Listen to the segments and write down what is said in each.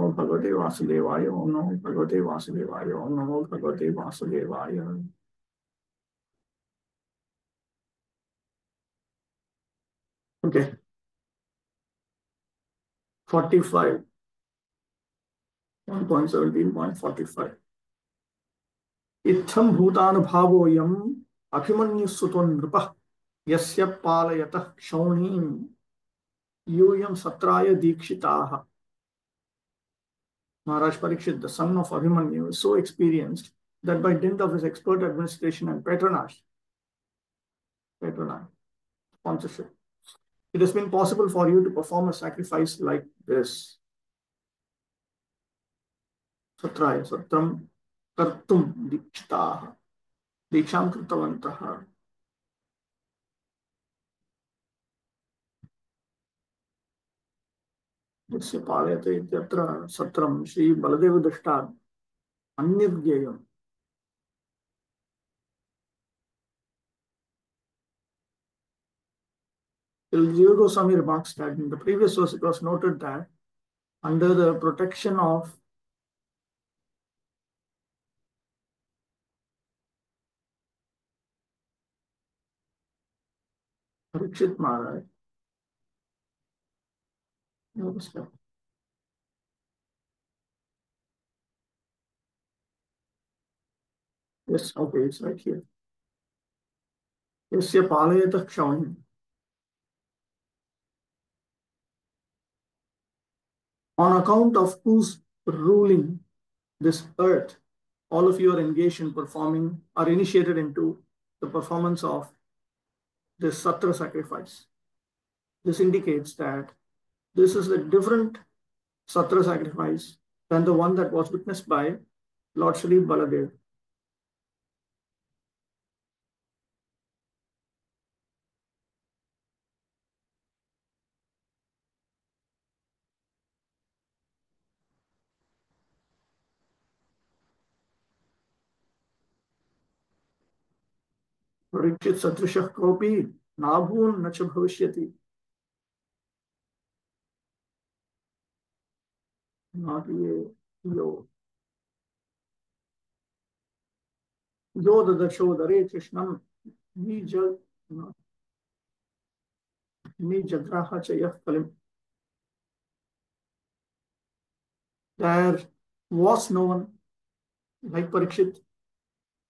Namo Bhagavate Vasudevaya. Om Namo Bhagavate Vasudevaya. Om Namo Bhagavate Vasudevaya. Okay. 45. 1.17.45. Itham bhutanubhavoyam abhimanyusuton nrupah yasya palayatah kshaunim yuyam satraya dikshitaha. Maharaj Parikshit, the son of Abhimanyu, is so experienced that by dint of his expert administration and patronage, sponsorship, it has been possible for you to perform a sacrifice like this. Satraya, satram, kartum, dikshitaha, diksham kritavantaha. यस्य पालयते इत्यत्र सत्रम Shri Baldev दृष्टात् अन्यज्ञेयम्. Jiva Goswami remarks that in the previous verse it was noted that under the protection of Parikshit Maharaj, yes, okay, it's right here. Yasya palayata kshaunim. On account of whose ruling this earth, all of you are engaged in performing, are initiated into the performance of this Satra sacrifice. This indicates that this is a different Satra sacrifice than the one that was witnessed by Lord Shri Baladev. Parikshit Satrishah Kopi Nabhun Nacha Bhavishyati. Not ye, yo. Yo Dadasho Dare Krishnam Nijagraha Chayah Kalim. There was no one like Parikshit,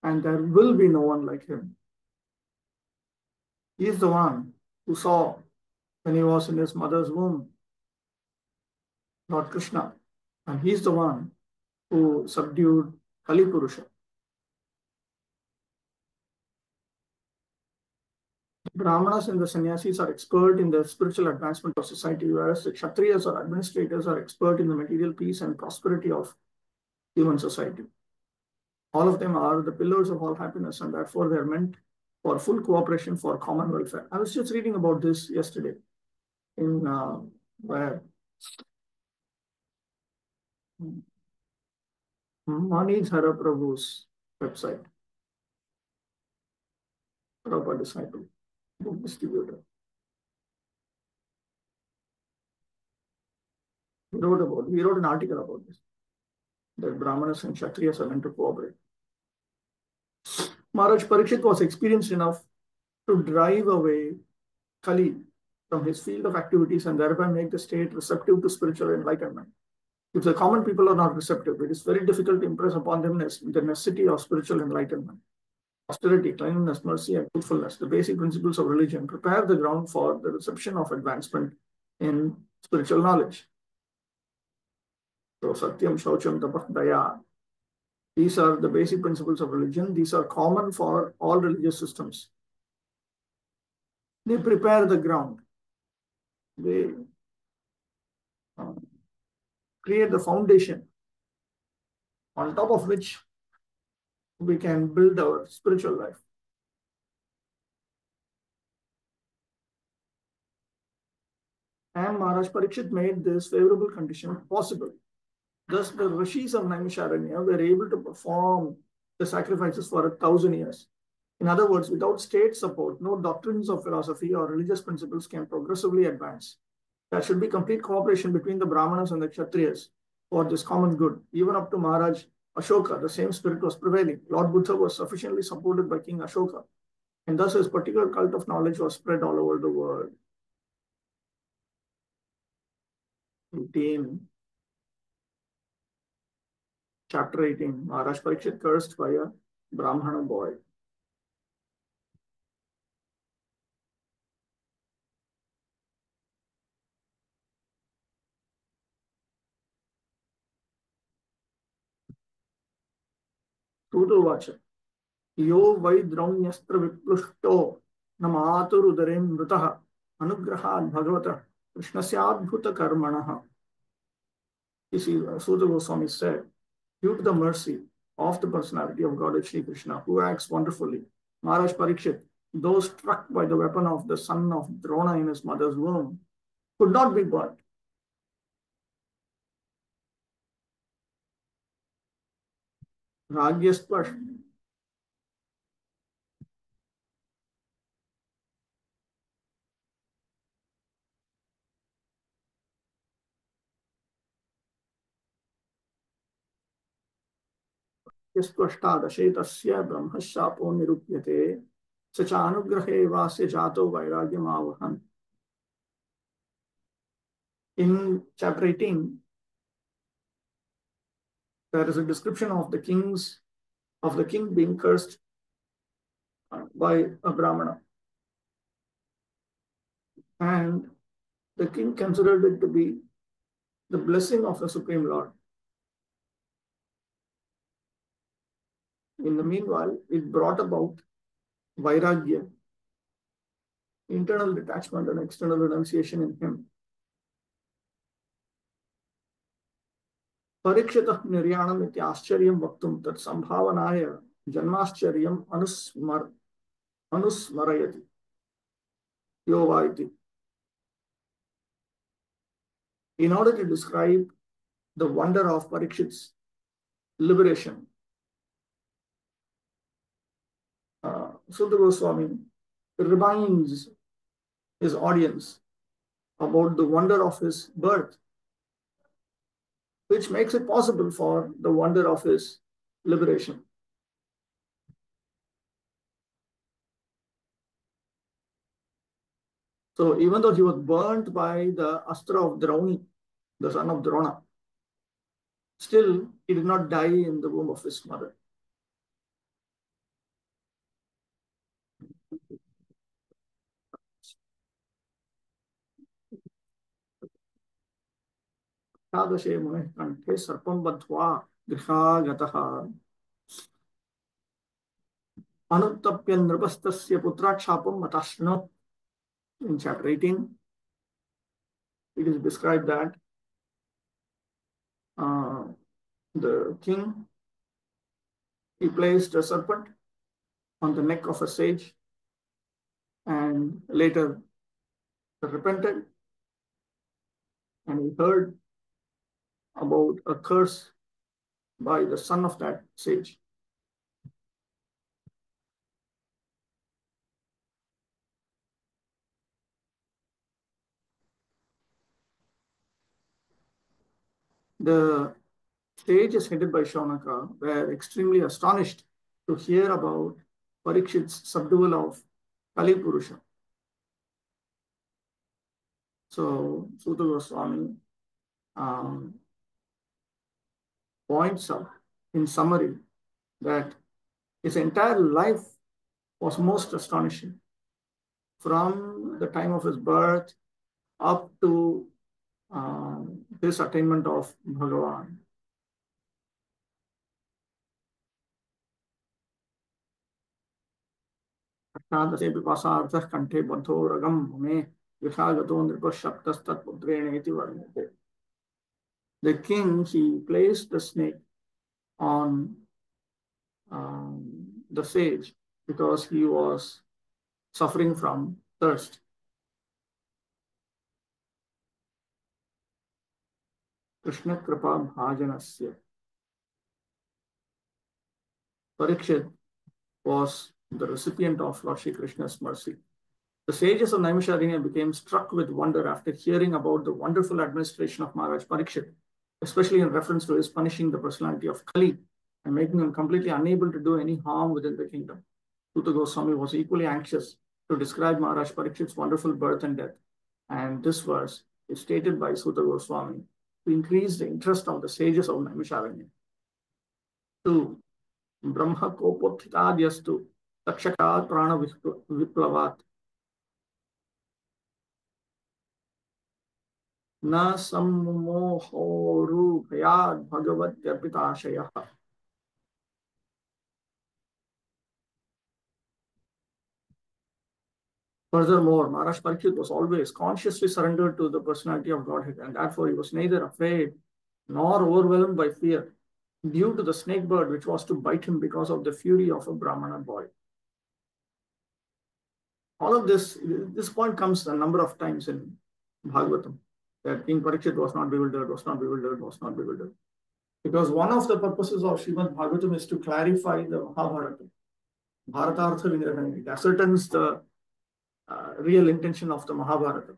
and there will be no one like him. He is the one who saw when he was in his mother's womb, Lord Krishna, and he is the one who subdued Kali Purusha. The Brahmanas and the Sannyasis are expert in the spiritual advancement of society, whereas the Kshatriyas or administrators are expert in the material peace and prosperity of human society. All of them are the pillars of all happiness, and therefore they are meant for full cooperation for common welfare. I was just reading about this yesterday in where Manidhara Prabhu's website, Prabhupada disciple, book distributor. He wrote an article about this, that Brahmanas and Kshatriyas are meant to cooperate. Maharaj Parikshit was experienced enough to drive away Kali from his field of activities and thereby make the state receptive to spiritual enlightenment. If the common people are not receptive, it is very difficult to impress upon them the necessity of spiritual enlightenment. Austerity, cleanliness, mercy, and truthfulness, the basic principles of religion, prepare the ground for the reception of advancement in spiritual knowledge. So, Satyam, Shaucham, Tapah, Daya. These are the basic principles of religion. These are common for all religious systems. They prepare the ground. They create the foundation on top of which we can build our spiritual life. And Maharaj Parikshit made this favorable condition possible. Thus, the Rishis of Naimisharanya were able to perform the sacrifices for 1,000 years. In other words, without state support, no doctrines of philosophy or religious principles can progressively advance. There should be complete cooperation between the Brahmanas and the Kshatriyas for this common good. Even up to Maharaj Ashoka, the same spirit was prevailing. Lord Buddha was sufficiently supported by King Ashoka, and thus his particular cult of knowledge was spread all over the world. 18, chapter 18, Maharaj Parikshit cursed by a Brahmana boy. Tuduvacha, यो वै द्रौण्यस्त्र विप्लुष्टो न मातुरुदरें मृतः अनुग्रहात् भगवतः कृष्णस्याद्भुत कर्मणः. You see, Sudha Goswami said, due to the mercy of the personality of God Shri Krishna, who acts wonderfully, Maharaj Parikshit, though struck by the weapon of the son of Drona in his mother's womb, could not be burnt. Ragyaspash. यस्त्वष्टादशेतस्य ब्रह्मशापो निरूप्यते स च अनुग्रहे वास्य जातो वैराग्यमावहन्. In chapter 18, there is a description of the king being cursed by a Brahmana. And the king considered it to be the blessing of the Supreme Lord. In the meanwhile, it brought about vairagya, internal detachment and external renunciation in him. Parikshitah niryanam iti aschariyam vaktum tat sambhavanaya janmaschariyam anusmarayati yova iti. In order to describe the wonder of Parikshit's liberation, Sudha Goswami reminds his audience about the wonder of his birth, which makes it possible for the wonder of his liberation. So even though he was burnt by the astra of Drauni, the son of Drona, still he did not die in the womb of his mother. Tadashe muneh kanthe sarpam badhva grihagataha anuttapya nripastasya putrakshapam matashno. In chapter 18, it is described that the king, he placed a serpent on the neck of a sage and later repented, and he heard about a curse by the son of that sage. The sage is headed by Shaunaka were extremely astonished to hear about Parikshit's subdual of Kali Purusha. So Sutta Goswami points out in summary that his entire life was most astonishing. From the time of his birth up to his attainment of Bhagavan. अष्टादशे पिपासार्थः कंठे बद्धो रगम मे विषागतो नृपशब्दस्तत्पुत्रेणेति वर्ण्यते. The king, he placed the snake on the sage because he was suffering from thirst. Krishna Kripa Bhajanasya. Parikshit was the recipient of Lord Shri Krishna's mercy. The sages of Naimisharanya became struck with wonder after hearing about the wonderful administration of Maharaj Parikshit. especially in reference to his punishing the personality of Kali and making him completely unable to do any harm within the kingdom. Suta Goswami was equally anxious to describe Maharaj Parikshit's wonderful birth and death. And this verse is stated by Suta Goswami to increase the interest of the sages of Naimisharanya. 2. Brahma Kopotthitadyastu Takshakat Prana Viplavat Na Sammohoru Bhayad Bhagavat Yarpitashayah. Furthermore, Maharaj Parikshit was always consciously surrendered to the personality of Godhead, and therefore he was neither afraid nor overwhelmed by fear due to the snake bird which was to bite him because of the fury of a Brahmana boy. All of this point comes a number of times in Bhagavatam, that King Parikshit was not bewildered, was not bewildered, was not bewildered. Because one of the purposes of Srimad Bhagavatam is to clarify the Mahabharata. Bharatartha Vingrahani. It ascertains the real intention of the Mahabharata.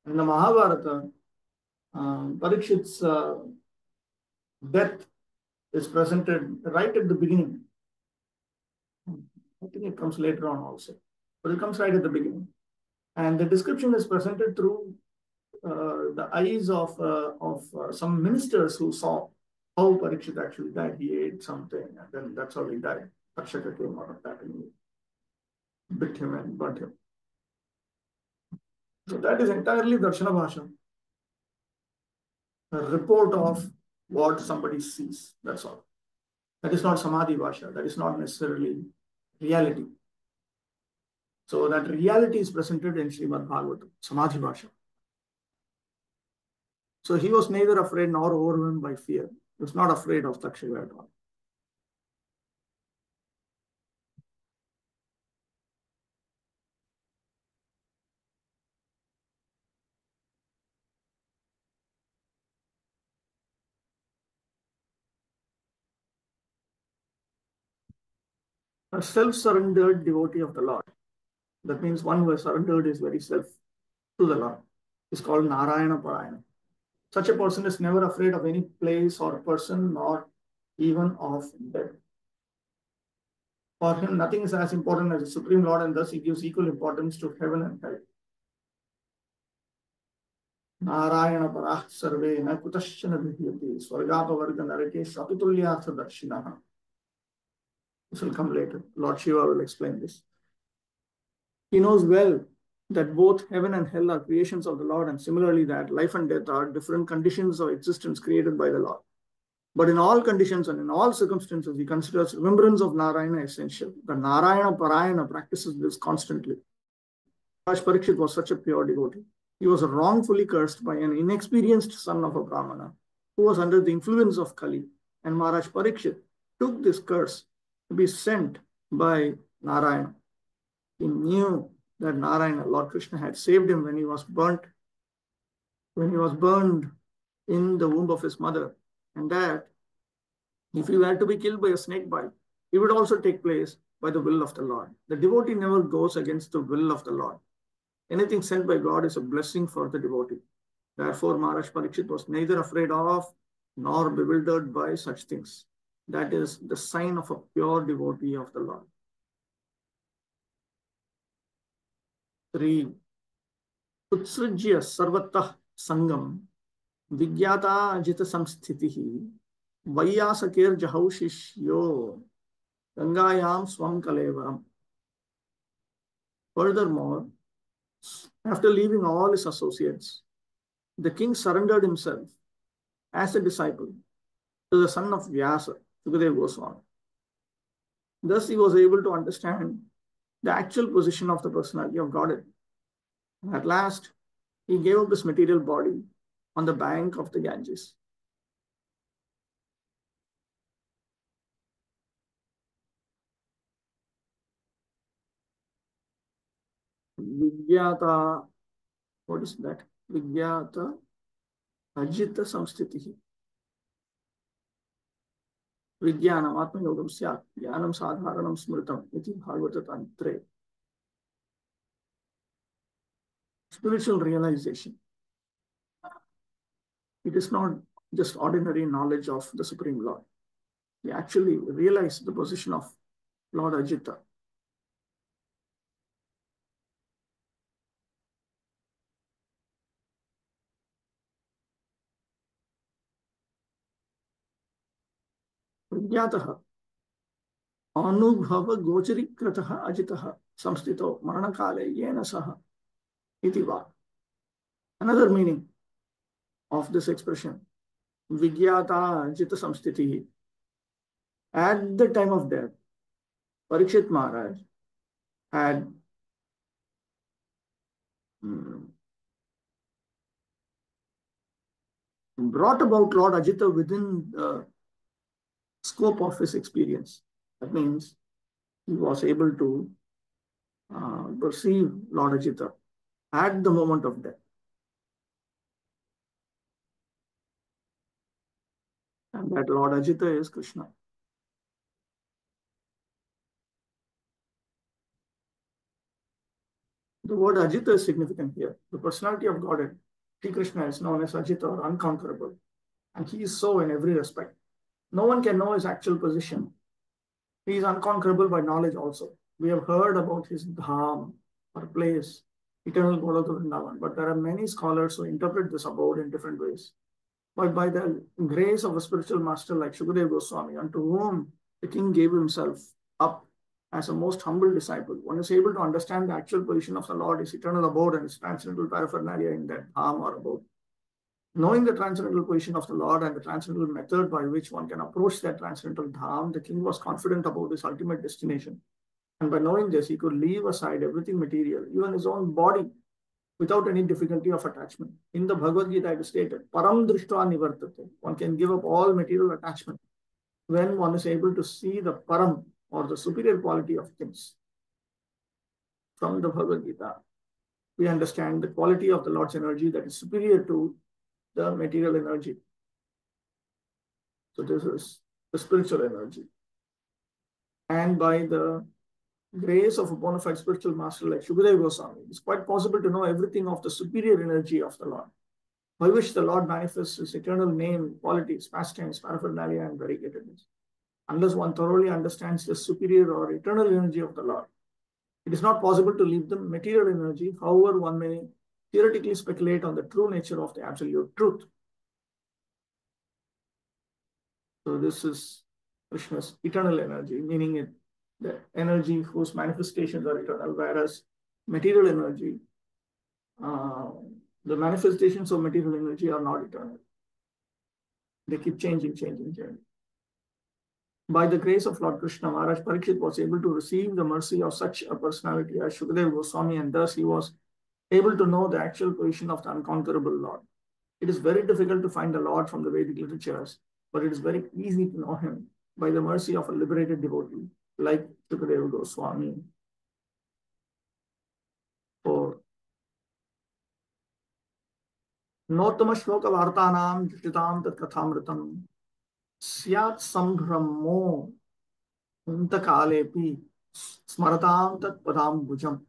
In the Mahabharata, Parikshit's death is presented right at the beginning. I think it comes later on also, but it comes right at the beginning. And the description is presented through the eyes of some ministers who saw how Parikshit actually died. He ate something, and then that's how he died. Takshaka came out of that and bit him and burnt him. So that is entirely Darshana Bhasha, a report of what somebody sees. That's all. That is not Samadhi Bhasha. That is not necessarily reality. So that reality is presented in Srimad Bhagavatam, Samadhi Bhasha. So he was neither afraid nor overwhelmed by fear. He was not afraid of Takshaka at all. A self-surrendered devotee of the Lord. That means one who has surrendered his very self to the Lord. Is called Narayana Parayana. Such a person is never afraid of any place or person, nor even of death. For him, nothing is as important as the Supreme Lord, and thus he gives equal importance to heaven and hell. Narayana Parah Sarve Na Kutashana Vihyati Swargapa Varga Narake Shapitulyartha Darshinaha. This will come later. Lord Shiva will explain this. He knows well that both heaven and hell are creations of the Lord, and similarly that life and death are different conditions of existence created by the Lord. But in all conditions and in all circumstances, he considers remembrance of Narayana essential. The Narayana Parayana practices this constantly. Maharaj Parikshit was such a pure devotee. He was wrongfully cursed by an inexperienced son of a Brahmana who was under the influence of Kali. And Maharaj Parikshit took this curse to be sent by Narayana. He knew that Narayana, Lord Krishna, had saved him when he was burned in the womb of his mother, and that if he were to be killed by a snake bite, it would also take place by the will of the Lord. The devotee never goes against the will of the Lord. Anything sent by God is a blessing for the devotee. Therefore, Maharaj Parikshit was neither afraid of nor bewildered by such things. That is the sign of a pure devotee of the Lord. 3. Utsrujya sarvatah sangam vigyata ajita samsthitihi Vaiyasakir Jahaushishyo Gangayam Swam Kalevaram. Furthermore, after leaving all his associates, the king surrendered himself as a disciple to the son of Vyasa, Sukadeva Goswami. Thus, he was able to understand the actual position of the personality of Godhead. At last, he gave up his material body on the bank of the Ganges. Vigyata, what is that? Vigyata Ajita Samstitihi. Vijnanam Atmayogam Syat, Jnanam Sadharanam Smritam, iti Bhagavata Tantre. Spiritual realization. It is not just ordinary knowledge of the Supreme Lord. He actually realized the position of Lord Ajita. Vigyatah अनुभव गोचरीकृतः अजितः संस्थितो मरणकाले येन सह इति वा. Another meaning of this expression, vigyata ajita samstitihi. At the time of death, Parikshit Maharaj had brought about Lord Ajita within the scope of his experience. That means he was able to perceive Lord Ajita at the moment of death. And that Lord Ajita is Krishna. The word Ajita is significant here. The personality of Godhead, Sri Krishna, is known as Ajita or unconquerable. And he is so in every respect. No one can know his actual position. He is unconquerable by knowledge also. We have heard about his dham or place, eternal Goloka Vrindavan, but there are many scholars who interpret this abode in different ways. But by the grace of a spiritual master like Shukadeva Goswami, unto whom the king gave himself up as a most humble disciple, one is able to understand the actual position of the Lord, his eternal abode, and his transcendental paraphernalia in that dham or abode. Knowing the transcendental position of the Lord and the transcendental method by which one can approach that transcendental dham, the king was confident about his ultimate destination. And by knowing this, he could leave aside everything material, even his own body, without any difficulty of attachment. In the Bhagavad Gita, it is stated, Param Drishtva Nivartate. One can give up all material attachment when one is able to see the Param or the superior quality of things. From the Bhagavad Gita, we understand the quality of the Lord's energy that is superior to the material energy. So this is the spiritual energy. And by the grace of a bona fide spiritual master like Shukadeva Goswami, it's quite possible to know everything of the superior energy of the Lord, by which the Lord manifests his eternal name, qualities, pastimes, paraphernalia, and variegatedness. Unless one thoroughly understands the superior or eternal energy of the Lord, it is not possible to leave the material energy. However, one may theoretically speculate on the true nature of the absolute truth. So this is Krishna's eternal energy, meaning it the energy whose manifestations are eternal, whereas material energy, the manifestations of material energy are not eternal. They keep changing. By the grace of Lord Krishna, Maharaj Parikshit was able to receive the mercy of such a personality as Shukadeva Goswami, and thus he was able to know the actual position of the unconquerable Lord. It is very difficult to find the Lord from the Vedic literatures, but it is very easy to know him by the mercy of a liberated devotee like Shukadeva Goswami. Or Nottama Shloka Vartanam Jititam Tat Kathamritam Syat Sambhramo Untakalepi Smaratam Tat Padam Bhujam.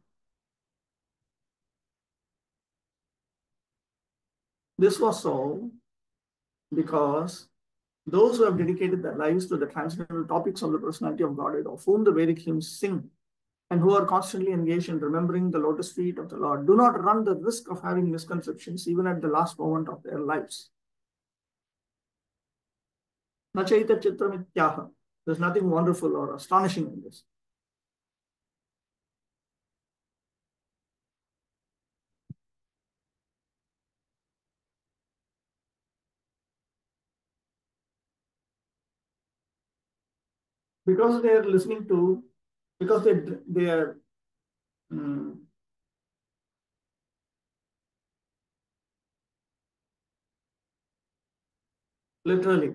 This was so because those who have dedicated their lives to the transcendental topics of the personality of Godhead, of whom the Vedic hymns sing, and who are constantly engaged in remembering the lotus feet of the Lord, do not run the risk of having misconceptions even at the last moment of their lives. Nachaita Chitramityaha. There's nothing wonderful or astonishing in this. Because they are listening to, because they are literally,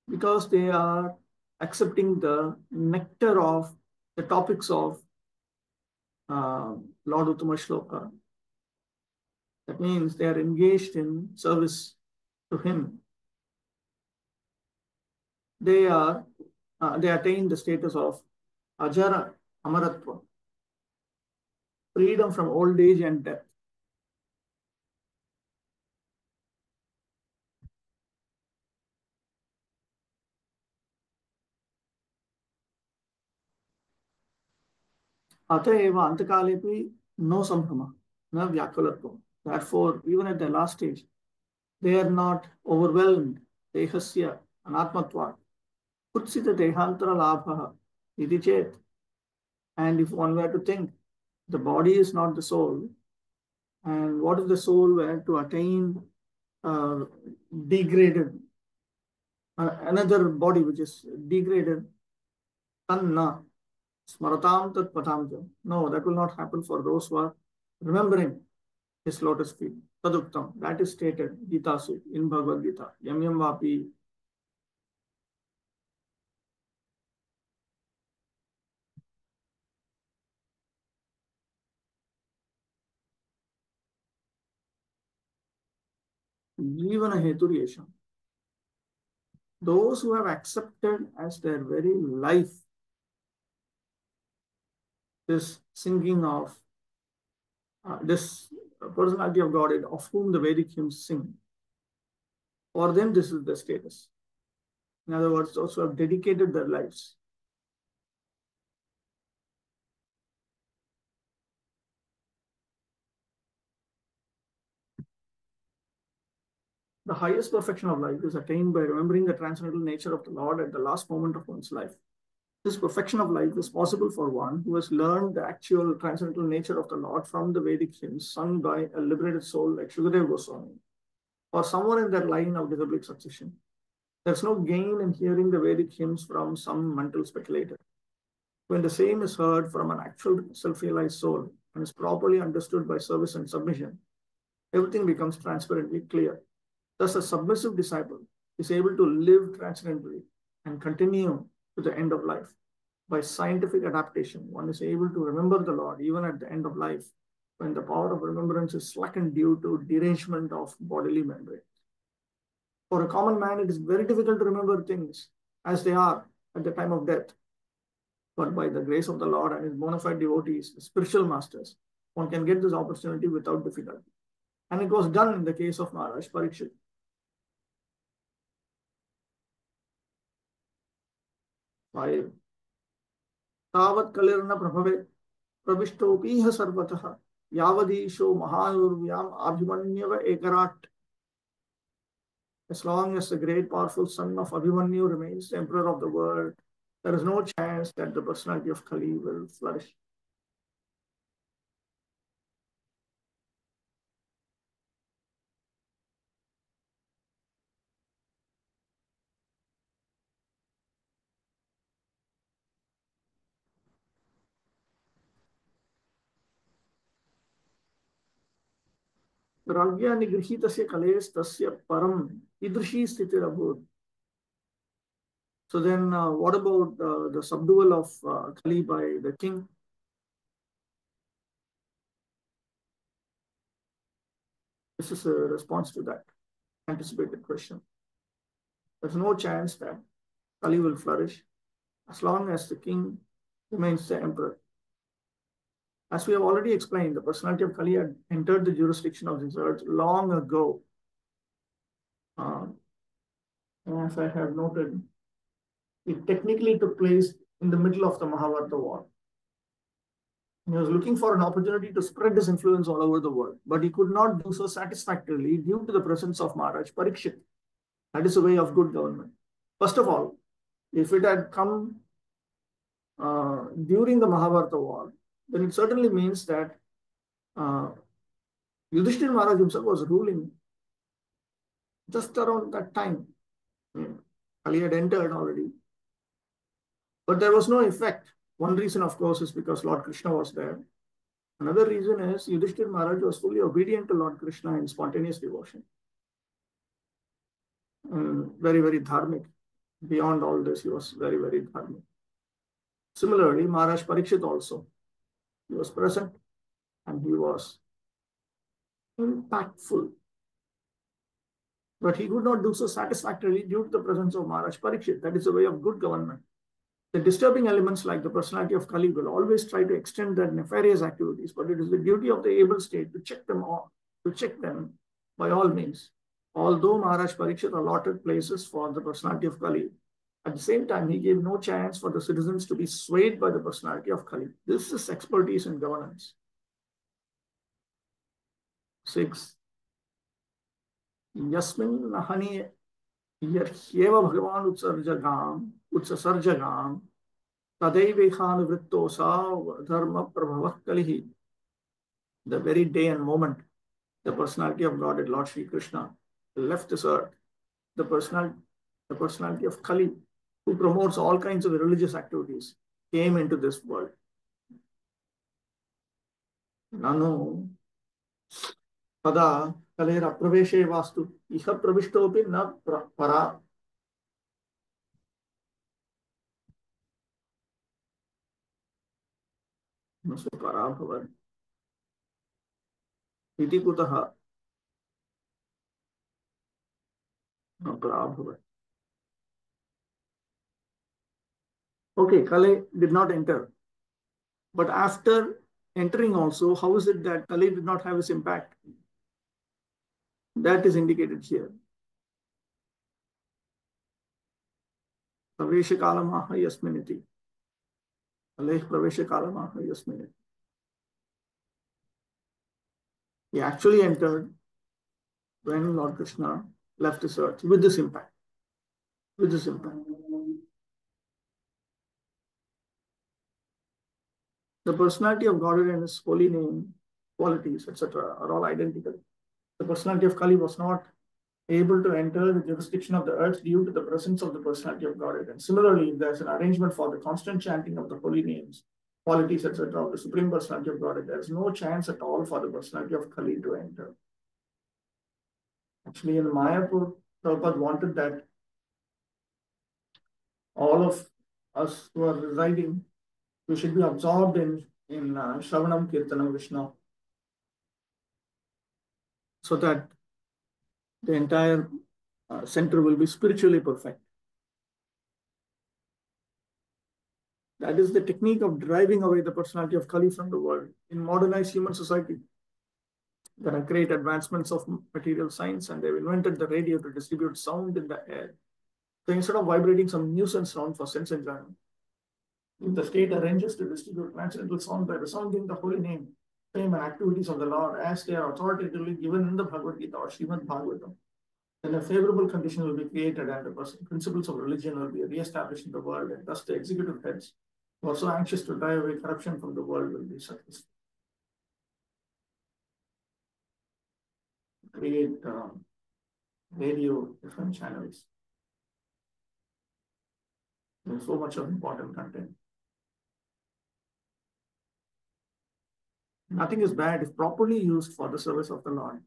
because they are accepting the nectar of the topics of Lord Uttama Shloka. That means they are engaged in service to him. They attain the status of Ajara Amaratva, freedom from old age and death. Atayeva antakalepi no sambrama, na vyakulatvam. Therefore, even at the last stage, they are not overwhelmed. Dehasya anatmatvat. Kutsita dehantara labha. Iti chet. And if one were to think, the body is not the soul, and what if the soul were to attain uh, degraded, another body which is degraded, tanna, smaratam tat patam. No, that will not happen for those who are remembering his lotus feet. Taduktam, that is stated, Gita Sut, in Bhagavad Gita. Yam yam vapi. Jivana hetur yesham. Those who have accepted as their very life this singing of this personality of God of whom the Vedic hymns sing, for them this is the status. In other words, those who have dedicated their lives. The highest perfection of life is attained by remembering the transcendental nature of the Lord at the last moment of one's life. This perfection of life is possible for one who has learned the actual transcendental nature of the Lord from the Vedic hymns sung by a liberated soul like Shukadeva Goswami, or someone in that line of disciplic succession. There's no gain in hearing the Vedic hymns from some mental speculator. When the same is heard from an actual self-realized soul and is properly understood by service and submission, everything becomes transparently clear. Thus, a submissive disciple is able to live transcendently and continue to the end of life. By scientific adaptation, one is able to remember the Lord even at the end of life, when the power of remembrance is slackened due to derangement of bodily membrane. For a common man, it is very difficult to remember things as they are at the time of death. But by the grace of the Lord and his bona fide devotees, the spiritual masters, one can get this opportunity without difficulty. And it was done in the case of Maharaj Parikshit. Five. Tavat kalirna prabhave pravishtopiha sarvatah yavadisho mahanurvyam abhimanyava ekarat. As long as the great powerful son of Abhimanyu remains the emperor of the world, there is no chance that the personality of Kali will flourish. Ragya nigrhitasya kalestasya param idrishi sthitirabūt. So then what about the subdual of Kali by the king? This is a response to that anticipated question. There's no chance that Kali will flourish as long as the king remains the emperor. As we have already explained, the personality of Kali had entered the jurisdiction of this earth long ago. As I have noted, it technically took place in the middle of the Mahabharata war. He was looking for an opportunity to spread his influence all over the world, but he could not do so satisfactorily due to the presence of Maharaj Parikshit. That is a way of good government. First of all, if it had come during the Mahabharata war, then it certainly means that Yudhishthira Maharaj himself was ruling just around that time. Ali had entered already. But there was no effect. One reason, of course, is because Lord Krishna was there. Another reason is Yudhishthira Maharaj was fully obedient to Lord Krishna in spontaneous devotion. Very, very dharmic. Beyond all this, he was very, very dharmic. Similarly, Maharaj Parikshit also. He was present and he was impactful. But he could not do so satisfactorily due to the presence of Maharaj Parikshit. That is a way of good government. The disturbing elements like the personality of Kali will always try to extend their nefarious activities, but it is the duty of the able state to check them all, to check them by all means. Although Maharaj Parikshit allotted places for the personality of Kali, At the same time, he gave no chance for the citizens to be swayed by the personality of Kali. This is expertise in governance. 6. Yasmin Nahani Yerhyeva Bhagavan Utsasarjagam Tadaivehanuvrittosa Dharma Prabhavah Kalihi. The very day and moment the personality of God, Lord Sri Krishna, left this earth, the personality of Kali, who promotes all kinds of religious activities, came into this world. Nanu Pada Kalera Praveshe Vastu Iha Pravishtopi Na Para. Nasu Para Bhavan. Iti Kutaha Na Para Bhavan. Okay, Kali did not enter. But after entering also, how is it that Kali did not have his impact? That is indicated here. Pravesha Kalamaha Yasminiti. Aleh Pravesha Kalamaha Yasminiti. He actually entered when Lord Krishna left this earth with this impact. With this impact. The personality of Godhead and his holy name, qualities, etc., are all identical. The personality of Kali was not able to enter the jurisdiction of the earth due to the presence of the personality of Godhead. And similarly, if there's an arrangement for the constant chanting of the holy names, qualities, etc., of the Supreme Personality of Godhead, there's no chance at all for the personality of Kali to enter. Actually, in Mayapur, Prabhupada wanted that all of us who are residing, we should be absorbed in Shravanam, Kirtanam, Vishnu, so that the entire center will be spiritually perfect. That is the technique of driving away the personality of Kali from the world. In modernized human society, there are great advancements of material science, and they've invented the radio to distribute sound in the air. So instead of vibrating some nuisance sound for sense enjoyment, if the state arranges to distribute transcendental sound by resounding the holy name, fame, and activities of the Lord as they are authoritatively given in the Bhagavad Gita or Srimad Bhagavatam, then a favorable condition will be created and the principles of religion will be re-established in the world, and thus the executive heads who are so anxious to drive away corruption from the world will be successful. Create radio, different channels. There's so much of important content. Nothing is bad if properly used for the service of the Lord.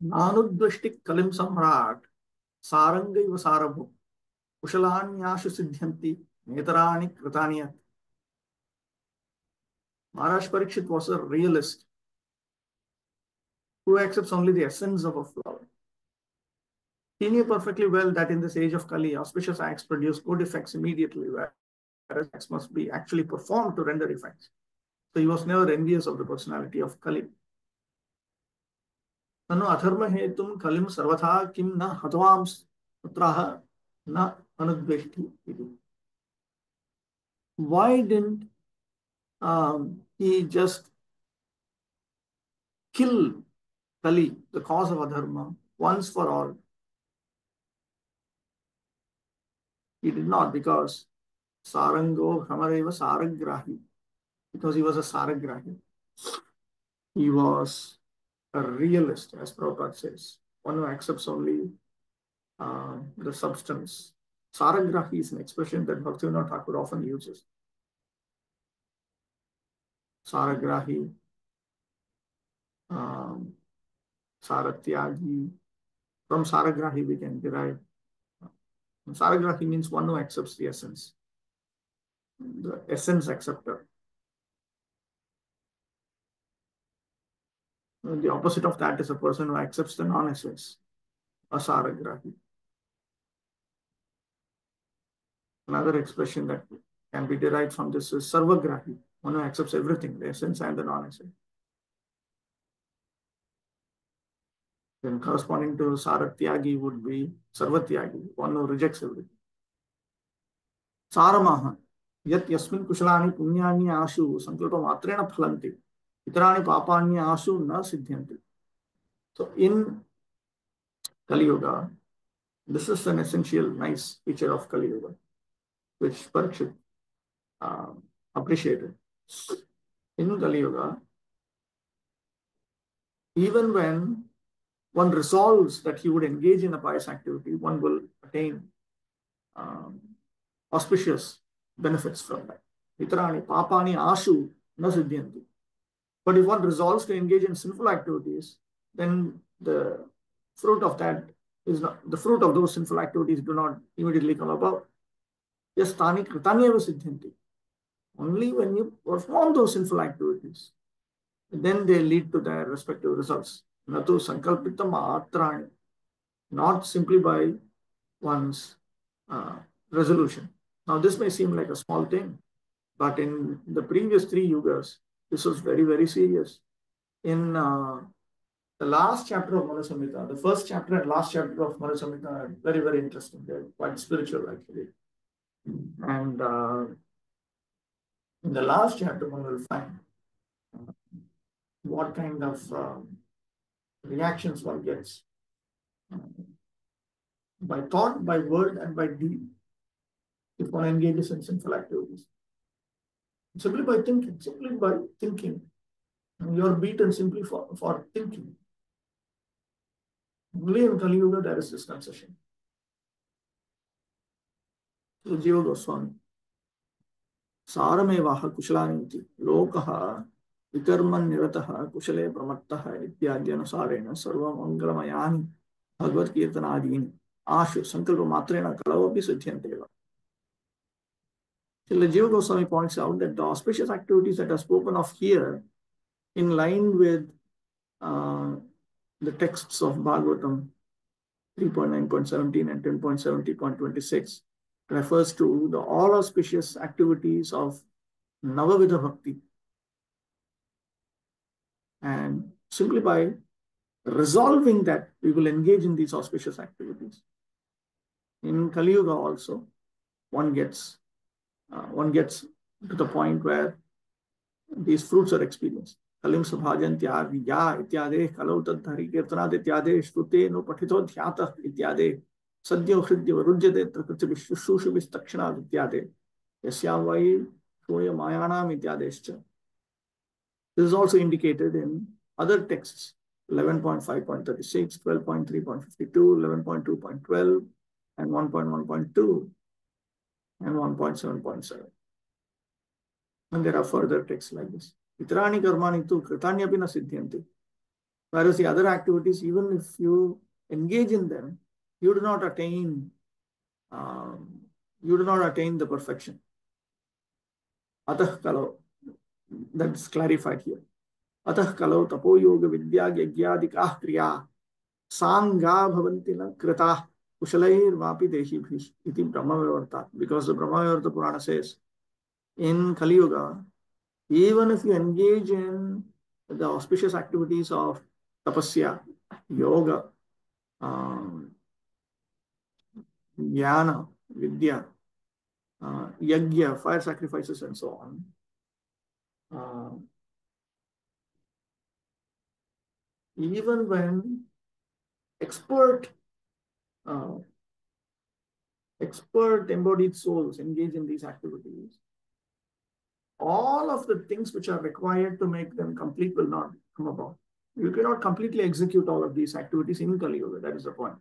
Nanudvashtik Kalim Samrat Sarangaiva Sarabhu Kushalanyashu Siddhyanti Netarani Kritanyat. Maharaj Parikshit was a realist who accepts only the essence of a flower. He knew perfectly well that in this age of Kali, auspicious acts produce good effects immediately, whereas acts must be actually performed to render effects. So he was never envious of the personality of Kali. Nanu atharma hetum kalim sarvatha kim na hatvam putraha na anudveshti. Why didn't he just kill Kali, the cause of adharma, once for all? He did not, because Sarango Hamareva Saragrahi, because he was a Saragrahi. He was a realist, as Prabhupada says, one who accepts only the substance. Saragrahi is an expression that Bhaktivinoda Thakur often uses. Saragrahi, Saratyagi. From Saragrahi we can derive. Saragrahi means one who accepts the essence. The essence acceptor. And the opposite of that is a person who accepts the non-essence. Asaragrahi. Another expression that can be derived from this is Sarvagrahi, one who accepts everything, the essence and the non-essence. Then corresponding to Saratyagi would be Sarvatyagi, one who rejects everything. Saramaha, yat yasmin kushalani punyani ashu sankalpa matrena phalanti, itarani papani ashu na siddhyanti. So in Kali Yuga, this is an essential, nice feature of Kali Yuga, which Parikshit appreciated. In Kali Yuga, even when one resolves that he would engage in a pious activity, one will attain um, auspicious benefits from that. Itarani papani ashu na siddhyanti. But if one resolves to engage in sinful activities, then the fruit of that is not, the fruit of those sinful activities do not immediately come about. Yes, tani kritani eva siddhyanti. Only when you perform those sinful activities, then they lead to their respective results. Natu sankalpita maatrani, not simply by one's resolution. Now, this may seem like a small thing, but in the previous 3 yugas, this was very, very serious. In the last chapter of Manu Samhita, the first chapter and last chapter of Manu Samhita are very, very interesting. They're quite spiritual, actually. And in the last chapter, one will find what kind of reactions one gets by thought, by word, and by deed if one engages in sinful activities. Simply by thinking. You're beaten simply for thinking. Only in Kali Yuga there is this concession. So Jiva Goswami, Saramevaha Kushalaniti, Lokaha, Vikarman Nirataha, Kushale Pramattaha, Ityadyanusarena, Sarva Mangalamayani, Bhagavad Kirtanadini, Ashu, Sankalpa Matrena, Kalavapi Siddhyanteva. So Jiva Goswami points out that the auspicious activities that are spoken of here, in line with the texts of Bhagavatam 3.9.17 and 10.70.26, refers to the all auspicious activities of Navavidha Bhakti. And simply by resolving that, we will engage in these auspicious activities. In Kali Yuga also, one gets to the point where these fruits are experienced. Kalim sabhajantyar ya ityade kalau tadhari kirtanad ityade shrute no pathito dhyata ityade sadhyo hridyo varujyate prakritya vishushu vistakshana ityade yasyam vai shoya mayanam ityadescha. This is also indicated in other texts, 11.5.36, 12.3.52, 11.2.12, and 1.1.2, and 1.7.7. And there are further texts like this. Itarani karmani tu kritanyapi na siddhyanti. Whereas the other activities, even if you engage in them, you do not attain the perfection. Atah kalau, that's clarified here. Atah kalau tapo yoga vidya yagyadikah kriya sanga bhavanti na krita kushalair vapi deshibhish iti Brahma-vaivarta. Because the Brahma-vaivarta Purana says, in Kali Yuga, even if you engage in the auspicious activities of tapasya, yoga, jnana, vidya, yajna, fire sacrifices, and so on, even when expert embodied souls engage in these activities, all of the things which are required to make them complete will not come about. You cannot completely execute all of these activities in Kali Yuga. That is the point.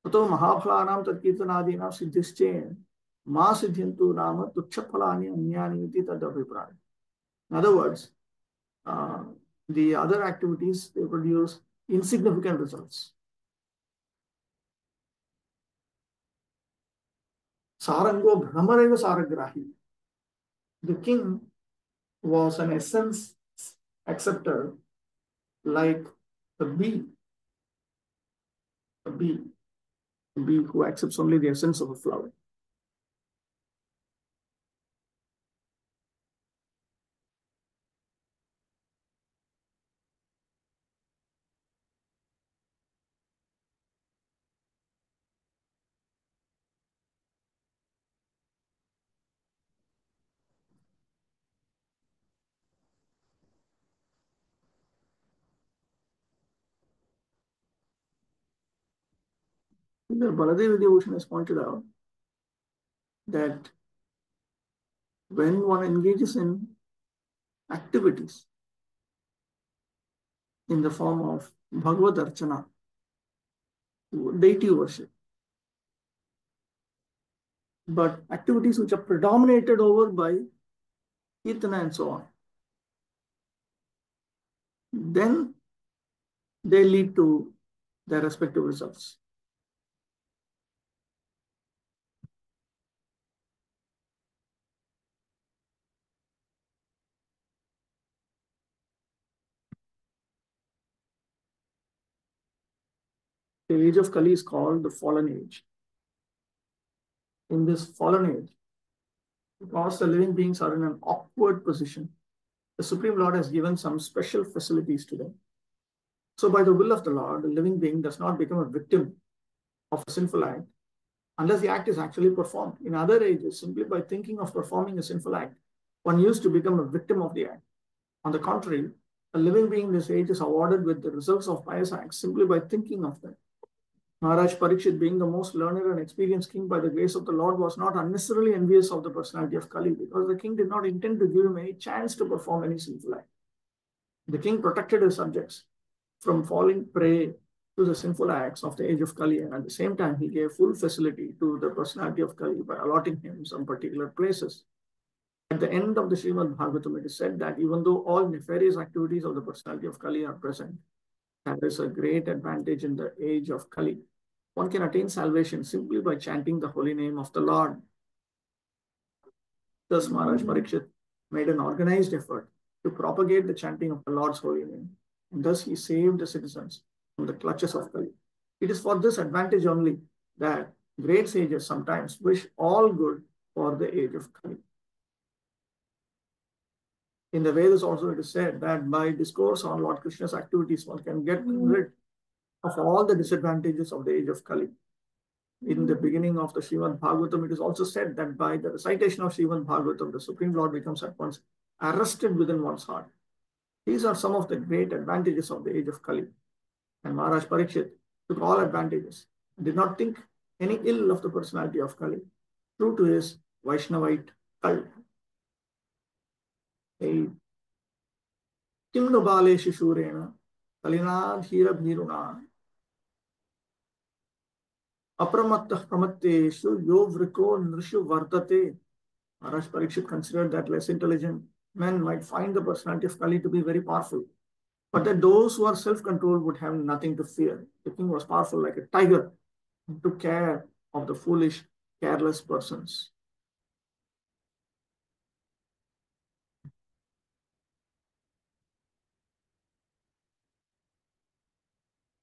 Tato mahaphalanam tatkirtanadinam siddhische ma siddhyantu nama tuchaphalani anyani iti tad abhipraya. In other words, the other activities, they produce insignificant results. Sarango Brahmareva Saragrahi. The king was an essence acceptor like a bee. A bee who accepts only the essence of a flower. The Baladev Devotion has pointed out that when one engages in activities in the form of Bhagavad Archana, deity worship, but activities which are predominated over by Kirtana and so on, then they lead to their respective results. The age of Kali is called the fallen age. In this fallen age, because the living beings are in an awkward position, the Supreme Lord has given some special facilities to them. So by the will of the Lord, the living being does not become a victim of a sinful act unless the act is actually performed. In other ages, simply by thinking of performing a sinful act, one used to become a victim of the act. On the contrary, a living being in this age is awarded with the results of pious acts simply by thinking of them. Maharaj Parikshit, being the most learned and experienced king by the grace of the Lord, was not unnecessarily envious of the personality of Kali because the king did not intend to give him any chance to perform any sinful act. The king protected his subjects from falling prey to the sinful acts of the age of Kali, and at the same time, he gave full facility to the personality of Kali by allotting him some particular places. At the end of the Srimad Bhagavatam, it is said that even though all nefarious activities of the personality of Kali are present, there is a great advantage in the age of Kali. One can attain salvation simply by chanting the holy name of the Lord. Thus, Maharaj Parikshit made an organized effort to propagate the chanting of the Lord's holy name, and thus he saved the citizens from the clutches of Kali. It is for this advantage only that great sages sometimes wish all good for the age of Kali. In the Vedas also it is said that by discourse on Lord Krishna's activities, one can get rid of all the disadvantages of the age of Kali. In the beginning of the Srimad Bhagavatam, it is also said that by the recitation of Srimad Bhagavatam, the Supreme Lord becomes at once arrested within one's heart. These are some of the great advantages of the age of Kali. And Maharaj Parikshit took all advantages and did not think any ill of the personality of Kali, true to his Vaishnavite cult. Kim no bale shishurena kalina dhira bhiruna apramattah pramatteshu yo vriko nrishu vartate. Maharaj Parikshit considered that less intelligent men might find the personality of Kali to be very powerful, but that those who are self-controlled would have nothing to fear. The king was powerful like a tiger and took care of the foolish, careless persons.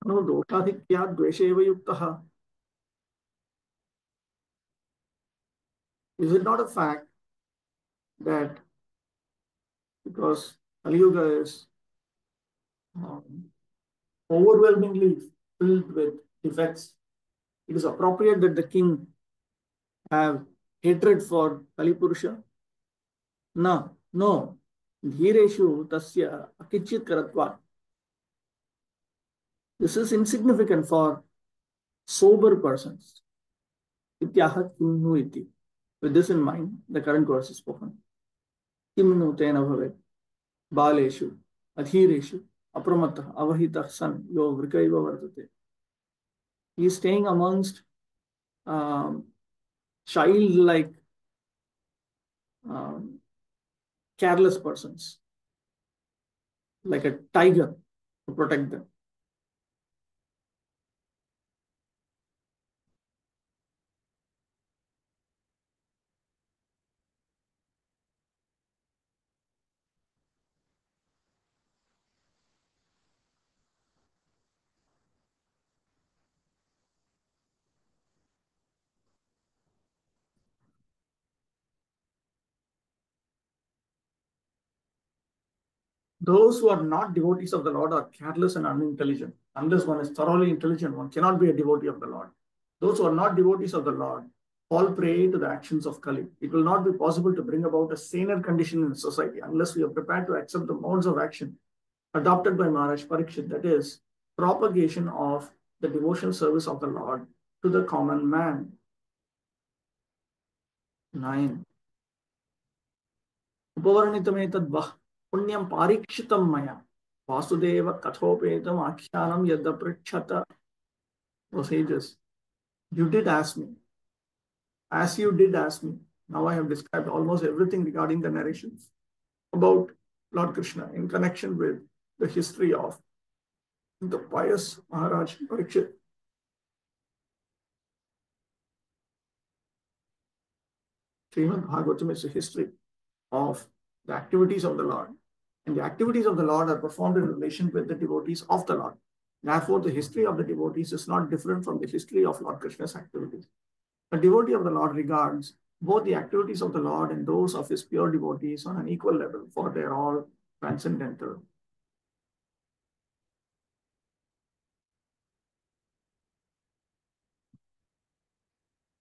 No doshadhikyad dvesheva yuktaha. Is it not a fact that because Kali Yuga is overwhelmingly filled with defects, it is appropriate that the king have hatred for Kali Purusha? No. Dhireshu tasya akichit karatva. This is insignificant for sober persons. Ityaha kimnu iti. With this in mind, the current verse is spoken. Kimnu tena bhavet baleshu adhireshu apramatah avahitah san yo vrikaiva vartate. He is staying amongst childlike, careless persons, like a tiger to protect them. Those who are not devotees of the Lord are careless and unintelligent. Unless one is thoroughly intelligent, one cannot be a devotee of the Lord. Those who are not devotees of the Lord fall prey to the actions of Kali. It will not be possible to bring about a saner condition in society unless we are prepared to accept the modes of action adopted by Maharaj Parikshit, that is, propagation of the devotion service of the Lord to the common man. 9. उपवर्णितमेतद्वः पुण्यं पारीक्षितं मया Vasudev कथोपेतम् आख्यानं यदपृच्छत. O sages, you did ask me, as you did ask me. Now I have described almost everything regarding the narrations about Lord Krishna in connection with the history of the pious Maharaj Parikshit. Srimad Bhagavatam is a history of the activities of the Lord. And the activities of the Lord are performed in relation with the devotees of the Lord. Therefore, the history of the devotees is not different from the history of Lord Krishna's activities. A devotee of the Lord regards both the activities of the Lord and those of his pure devotees on an equal level, for they are all transcendental.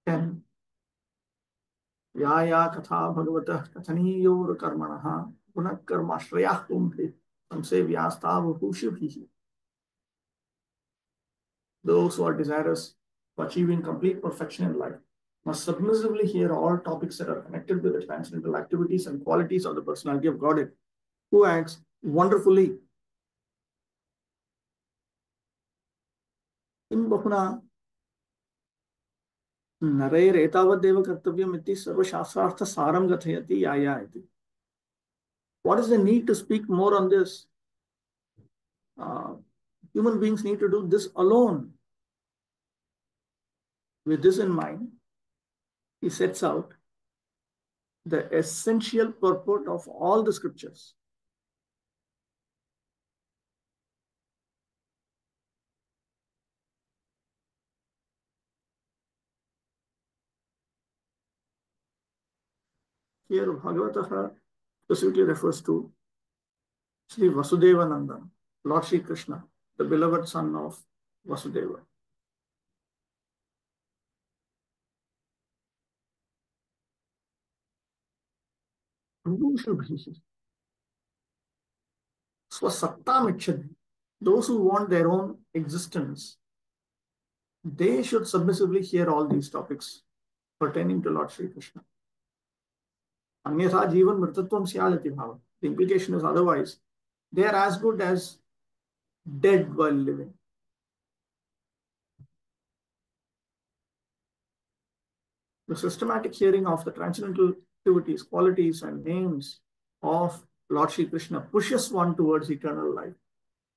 And या या कथा भगवतः कथनीयोर कर्मणः पुनः कर्माश्रयाः पुंभिः संसेव्यास्तावभूषुभिः. Those who are desirous of achieving complete perfection in life must submissively hear all topics that are connected with the transcendental activities and qualities of the personality of Godhead, who acts wonderfully in Bahuna नरैरेतावदेव कर्तव्यम् इति सर्वशास्त्रार्थ सारं कथयति याया इति. What is the need to speak more on this? Human beings need to do this alone. With this in mind, he sets out the essential purport of all the scriptures. Here, Bhagavata specifically refers to Sri Vasudevananda, Lord Sri Krishna, the beloved son of Vasudeva. Those who want their own existence, they should submissively hear all these topics pertaining to Lord Sri Krishna. Anyatha jivan mritatvam syadati bhava. The implication is otherwise, they are as good as dead while living. The systematic hearing of the transcendental activities, qualities, and names of Lord Sri Krishna pushes one towards eternal life.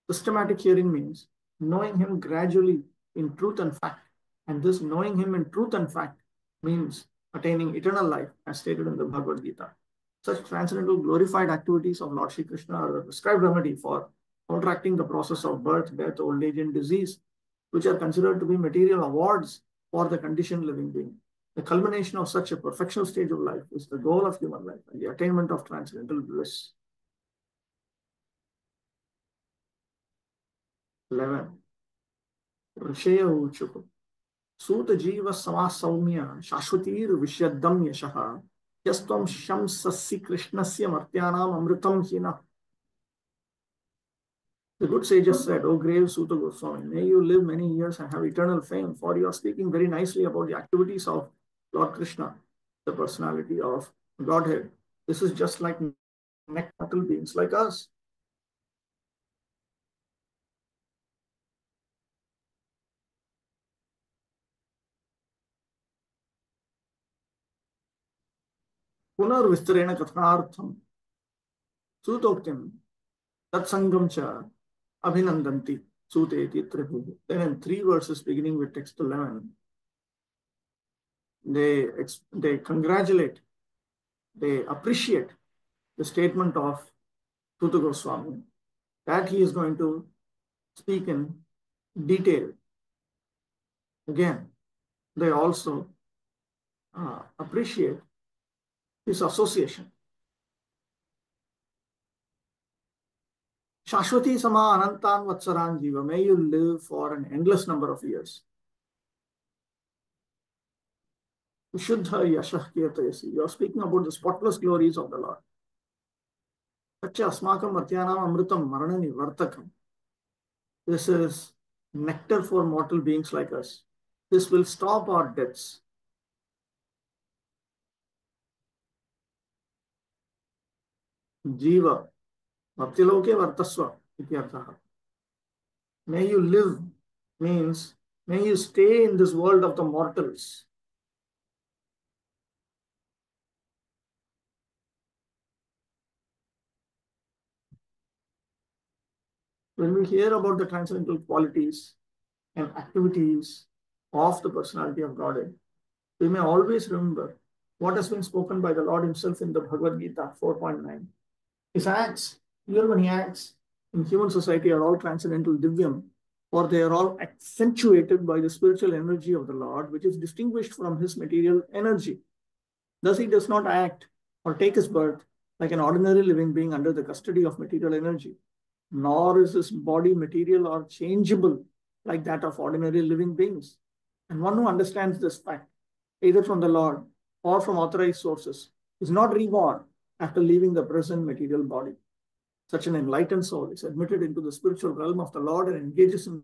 Systematic hearing means knowing him gradually in truth and fact. And this knowing him in truth and fact means attaining eternal life, as stated in the Bhagavad Gita. Such transcendental glorified activities of Lord Sri Krishna are the prescribed remedy for counteracting the process of birth, death, old age, and disease, which are considered to be material awards for the conditioned living being. The culmination of such a perfectional stage of life is the goal of human life and the attainment of transcendental bliss. 11. Rishaya Uchuku. Suta Jiva Samasaumya Shashwatir Vishyadam Yashaha Yastvam Shamsasi Krishnasya Martyanam Amritam Hina. The good sages said, O grave Suta Goswami, may you live many years and have eternal fame, for you are speaking very nicely about the activities of Lord Krishna, the personality of Godhead. This is just like mortal beings like us. Punarvistarena kathartham Sutoktim Tatsangam cha Abhinandanti Suteti Tribhu. Then in 3 verses beginning with text 11, they congratulate, they appreciate the statement of Suta Goswami that he is going to speak in detail. Again, they also appreciate his association. Shashwati Sama Anantan Vatsaran Jiva, may you live for an endless number of years. Shuddha Yashah Kirtayasi, you are speaking about the spotless glories of the Lord. Tacha Asmakam Martyanam Amritam Maranani Vartakam. This is nectar for mortal beings like us. This will stop our deaths. Jiva, Bhaktiloke Vartasva, ityarthaha. May you live means may you stay in this world of the mortals. When we hear about the transcendental qualities and activities of the personality of Godhead, we may always remember what has been spoken by the Lord Himself in the Bhagavad Gita 4.9. His acts, even when He acts in human society, are all transcendental divyam, or they are all accentuated by the spiritual energy of the Lord, which is distinguished from His material energy. Thus, He does not act or take His birth like an ordinary living being under the custody of material energy, nor is His body material or changeable like that of ordinary living beings. And one who understands this fact, either from the Lord or from authorized sources, is not reborn after leaving the present material body. Such an enlightened soul is admitted into the spiritual realm of the Lord and engages in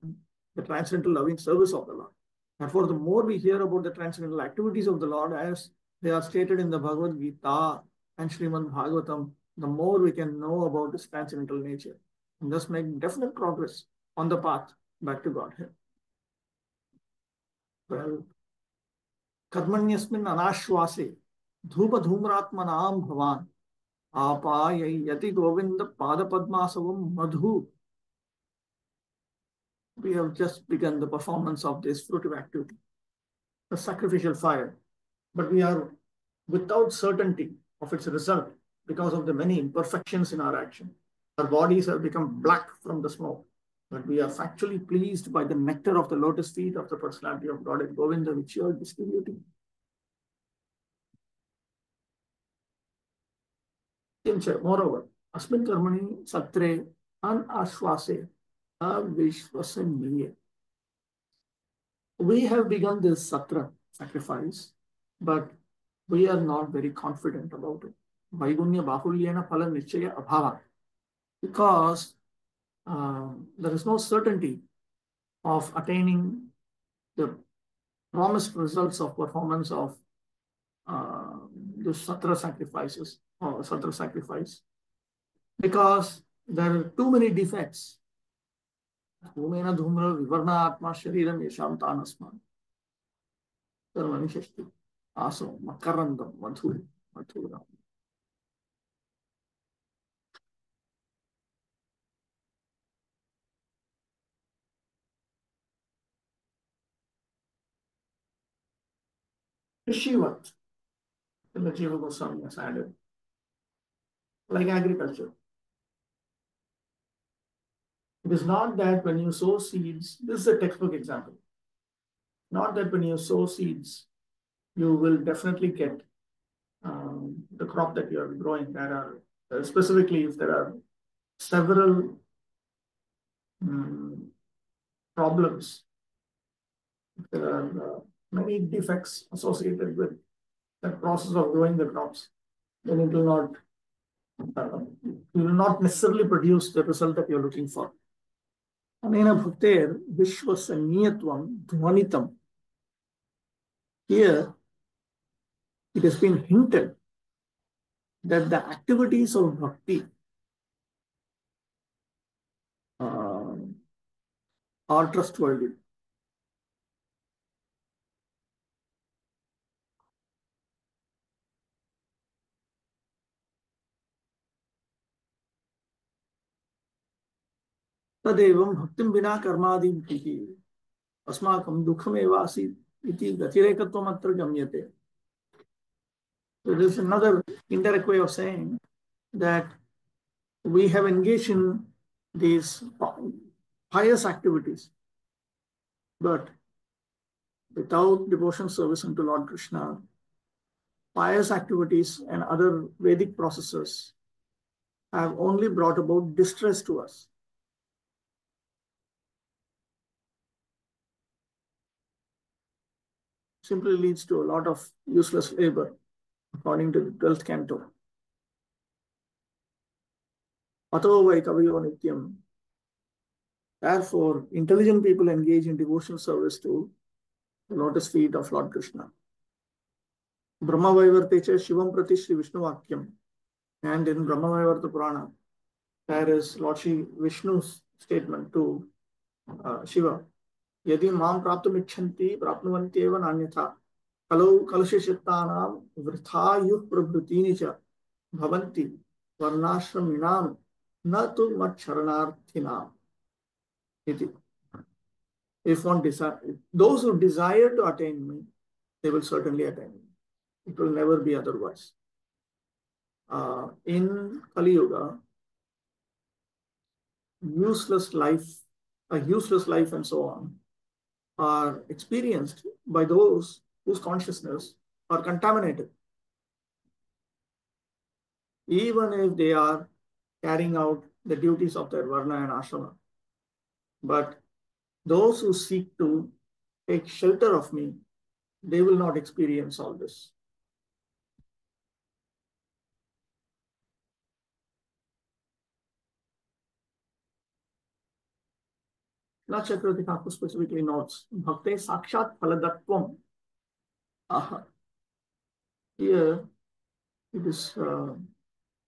the transcendental loving service of the Lord. Therefore, the more we hear about the transcendental activities of the Lord as they are stated in the Bhagavad Gita and Srimad Bhagavatam, the more we can know about His transcendental nature and thus make definite progress on the path back to Godhead. Well, कर्मण्यस्मिन् अनाश्वासे धूप धूम्रात्मनां भवान् आपाययति Govind पादपद्मासवं madhu. We have just begun the performance of this fruitive activity, the sacrificial fire, but we are without certainty of its result because of the many imperfections in our action. Our bodies have become black from the smoke, but we are factually pleased by the nectar of the lotus feet of the personality of God and Govinda, which you are distributing. Moreover, अस्मिन् कर्मणि सत्रे अनाश्वासे अविश्वसनीय. We have begun this satra sacrifice, but we are not very confident about it. Vaigunya bahulyena phala nichaya abhava. Because there is no certainty of attaining the promised results of performance of the satra sacrifices or satra sacrifice, because there are too many defects. Dhumena dhumra vivarna atma shariram yesham tanasman. Sarvani shashti aso makarandam madhuram. Rishivat, the Jiva Goswami has added, like agriculture. It is not that when you sow seeds, this is a textbook example, not that when you sow seeds, you will definitely get the crop that you are growing. There are, specifically if there are several problems, if there are many defects associated with the process of growing the crops, then it will not necessarily produce the result that you're looking for. Anena bhakter vishwasaniyatvam dhvanitam. Here, it has been hinted that the activities of bhakti are trustworthy. तदेवं भक्तिं विना कर्मादिभिः अस्माकं दुःखमेवासीत् इति गतिरेकत्वम् अत्र गम्यते. So this is another indirect way of saying that we have engaged in these pious activities, but without devotion service unto Lord Krishna, pious activities and other Vedic processes have only brought about distress to us. Simply leads to a lot of useless labor, according to the 12th canto. Ato vai kaviyo nityam. Therefore, intelligent people engage in devotional service to the lotus feet of Lord Krishna. Brahma Vaivartecha Shivam Prati Shri Vishnu Vakyam. And in Brahma Vaivarta Purana, there is Lord Shri Vishnu's statement to Shiva. Yadi mam praptum icchanti prapnuvanti eva nanyatha. Kalau kalushishittanam vrithayuh prabhutini cha bhavanti varnashraminam na tu macharanarthinam. If one desire, those who desire to attain me, they will certainly attain me. It will never be otherwise. In Kali Yuga, useless life and so on are experienced by those whose consciousness are contaminated. Even if they are carrying out the duties of their varna and ashrama. But those who seek to take shelter of me, they will not experience all this. Chakravarti Thakur specifically notes, Bhakte Sakshat Phaladattvam. Here it is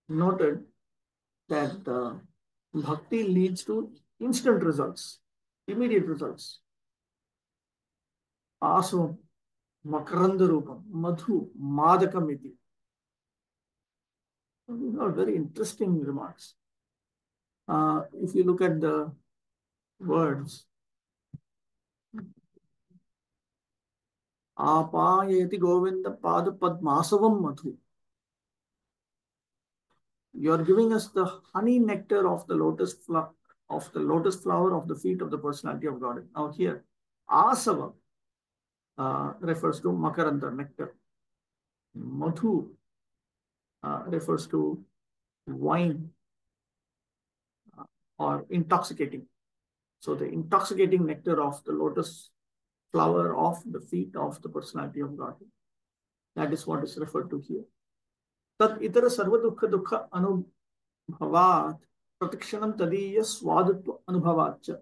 noted that bhakti leads to instant results, immediate results. Aso Makaranda Rupam, Madhu, Madakam iti. These are very interesting remarks. If you look at the words, Apayeti Govinda Pada Padmasavam Madhu. You are giving us the honey nectar of the lotus flower of the feet of the personality of God. Now here, Asava refers to Makaranta, nectar. Madhu refers to wine or intoxicating. So the intoxicating nectar of the lotus flower of the feet of the personality of God. That is what is referred to here. Tat itara sarva dukha dukha anubhavat pratikshanam tadiya swadutva anubhavatcha.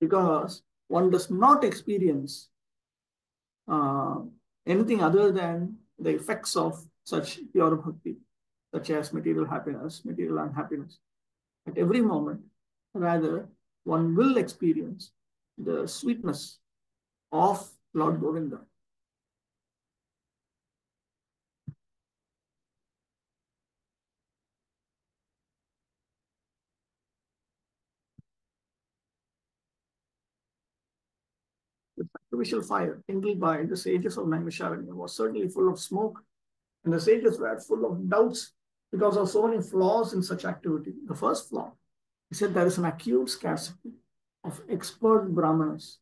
Because one does not experience anything other than the effects of such pure bhakti, such as material happiness, material unhappiness. At every moment, rather, one will experience the sweetness of Lord Govinda. The sacrificial fire kindled by the sages of Naimisharanya was certainly full of smoke, and the sages were full of doubts because of so many flaws in such activity. The first flaw, he said, there is an acute scarcity of expert brahmanas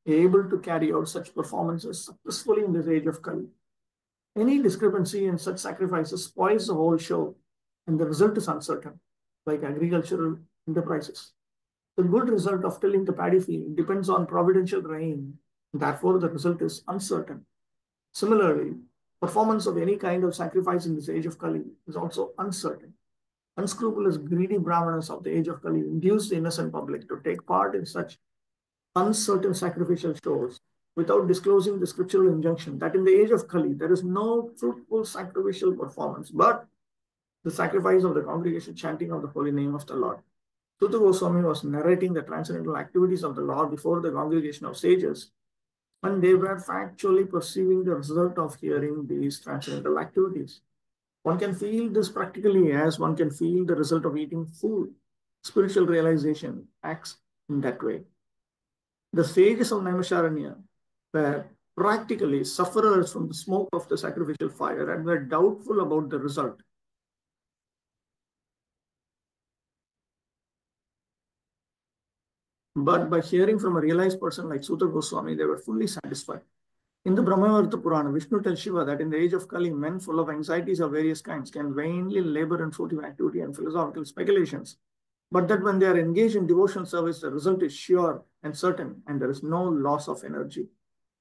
able to carry out such performances successfully in this age of Kali. Any discrepancy in such sacrifices spoils the whole show, and the result is uncertain, like agricultural enterprises. The good result of tilling the paddy field depends on providential rain. Therefore, the result is uncertain. Similarly, performance of any kind of sacrifice in this age of Kali is also uncertain. Unscrupulous, greedy brahmanas of the age of Kali induce the innocent public to take part in such uncertain sacrificial shows without disclosing the scriptural injunction that in the age of Kali, there is no fruitful sacrificial performance, but the sacrifice of the congregation chanting of the holy name of the Lord. Suta Goswami was narrating the transcendental activities of the Lord before the congregation of sages, and they were factually perceiving the result of hearing these transcendental activities. One can feel this practically as one can feel the result of eating food. Spiritual realization acts in that way. The sages of Naimisharanya were practically sufferers from the smoke of the sacrificial fire and were doubtful about the result. But by hearing from a realized person like Suta Goswami, they were fully satisfied. In the Brahmavarta Purana, Vishnu tells Shiva that in the age of Kali, men full of anxieties of various kinds can vainly labor in fruitive activity and philosophical speculations, but that when they are engaged in devotional service, the result is sure and certain, and there is no loss of energy.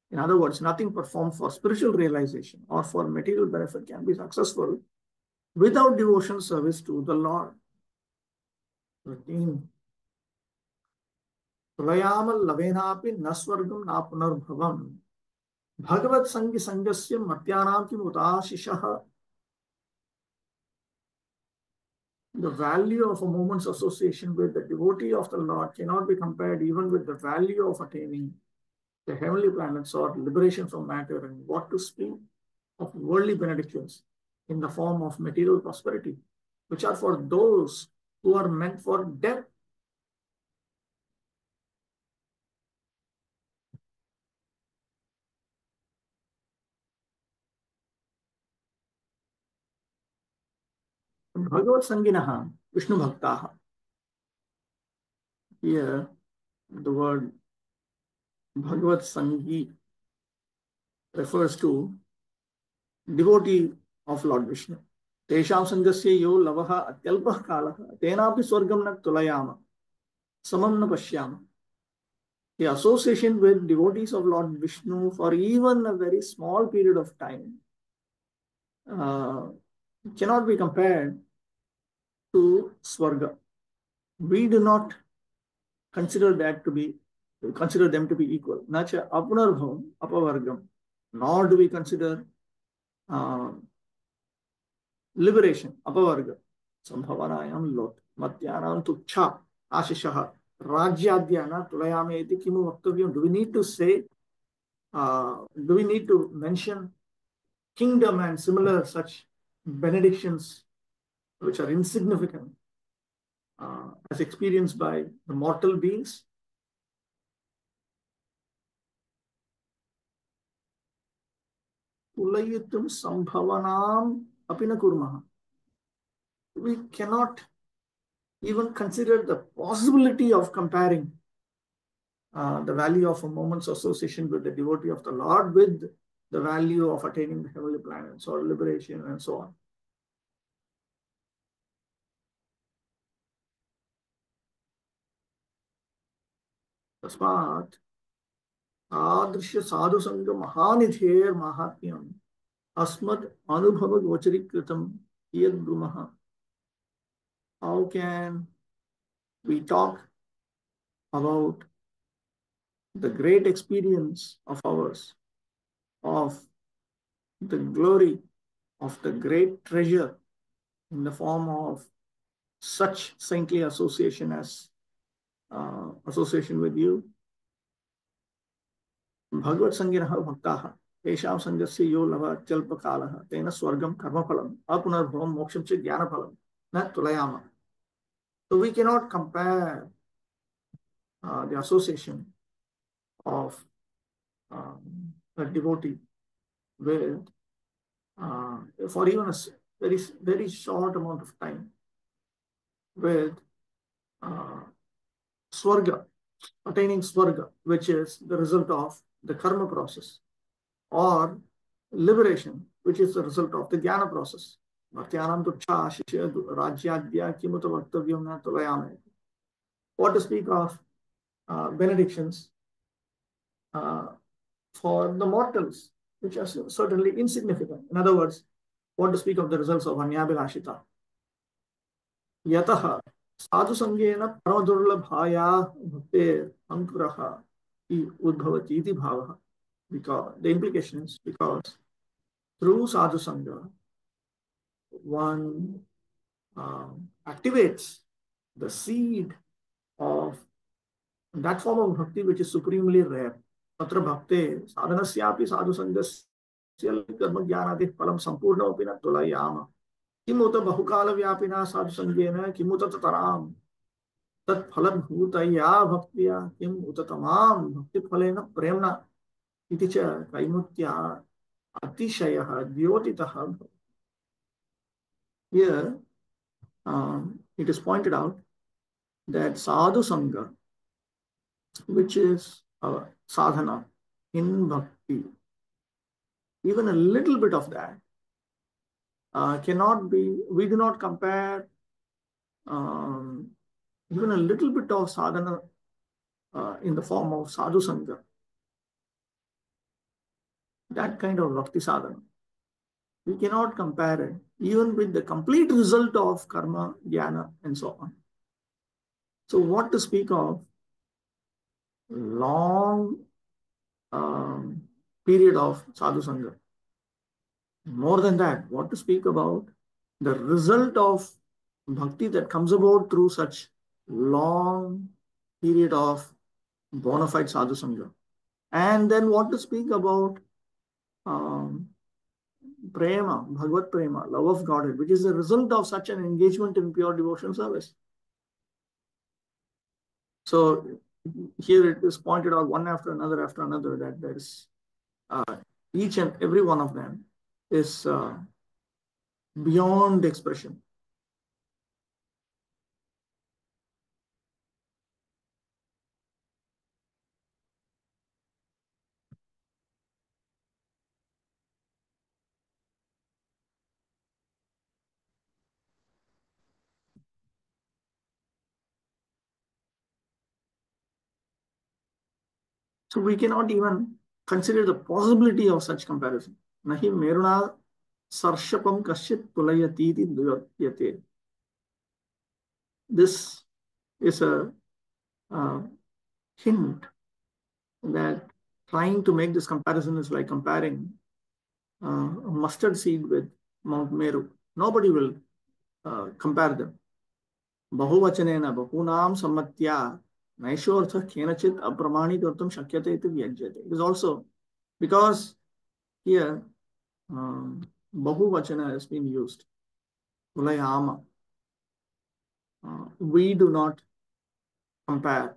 In other words, nothing performed for spiritual realization or for material benefit can be successful without devotional service to the Lord. 13. Pralayamal lavenapi nasvargam na punarbhavam. Bhagavat sangi sangasya matyanam kim utashishaha. The value of a moment's association with the devotee of the Lord cannot be compared even with the value of attaining the heavenly planets or liberation from matter, and what to speak of worldly benedictions in the form of material prosperity, which are for those who are meant for death. Bhagavat Sanginaha, Vishnu Bhaktaha. Here, the word Bhagavat Sangi refers to devotee of Lord Vishnu. Tesham sangasya yo lavaha atyalpah kalaha tenapi swargam na tulayama samam na pashyama. The association with devotees of Lord Vishnu for even a very small period of time uh, cannot be compared to Swarga. We do not consider them to be equal. Nacha apunarbhavam apavargam. Nor do we consider uh, liberation apavarga. Sambhavanayam lot matyanam tuksha ashishaha rajyadyana tulayame iti kimu vaktavyam. Do we need to say? Do we need to mention kingdom and similar such benedictions which are insignificant as experienced by the mortal beings? Ulayitum sambhavanam apina kurmaha. We cannot even consider the possibility of comparing the value of a moment's association with the devotee of the Lord with the value of attaining the heavenly planets or liberation and so on. Tasmat adrishya sadhu sangha mahanidher mahatmyam asmad anubhava gocharikritam yad brumaha. How can we talk about the great experience of ours, of the glory of the great treasure in the form of such saintly association as association with you? Bhagavat Sanginaha Bhaktaha Tesham Sangasya Yo Lava Jalpakalaha Tena Swargam Karmaphalam Apunarbhavam Moksham Chit Jnanaphalam Na Tulayama. So we cannot compare the association of a devotee with for even a very, very short amount of time with Swarga, attaining Swarga, which is the result of the karma process, or liberation, which is the result of the jnana process. What to speak of benedictions for the mortals, which are certainly insignificant. In other words, what to speak of the results of Anyabhilashita. Yataha sadhu sangena paradurlabhaya bhakte ankuraha udbhavati iti bhavaha. Because the implication is because through sadhu sangha, one activates the seed of that form of bhakti which is supremely rare. Tatra bhakte sadhanasyapi sadhu sangasya karma jnanadih palam sampurnam apina tulayama. Kimuta bahukala vyapina sadhu sangyena kimuta tataram tat phalabhutaya bhaktiya kim utatamam bhakti phalena premna iti cha kaimutya atishayah dyotitah. Here it is pointed out that sadhu sangha, which is sadhana in bhakti, even a little bit of that cannot be, we do not compare um, even a little bit of sadhana in the form of sadhu sangha, that kind of bhakti sadhana. We cannot compare it even with the complete result of karma, jnana, and so on. So, what to speak of long period of sadhu sangha? More than that, what to speak about the result of bhakti that comes about through such long period of bona fide sadhu sangha? And then what to speak about um, prema, Bhagavad prema, love of Godhead, which is the result of such an engagement in pure devotional service. So here it is pointed out one after another that there is each and every one of them is beyond expression. So we cannot even consider the possibility of such comparison. Nahi meruna sarshapam kasyit tulayatiti duyate. This is a hint that trying to make this comparison is like comparing a mustard seed with Mount Meru. Nobody will compare them. बहुवचनेन बहूनां सम्मत्या नैषोऽर्थः केनचित् अप्रमाणीकर्तुं शक्यते इति व्यज्यते. It is also because here bahuvachana has been used. Ulayama. We do not compare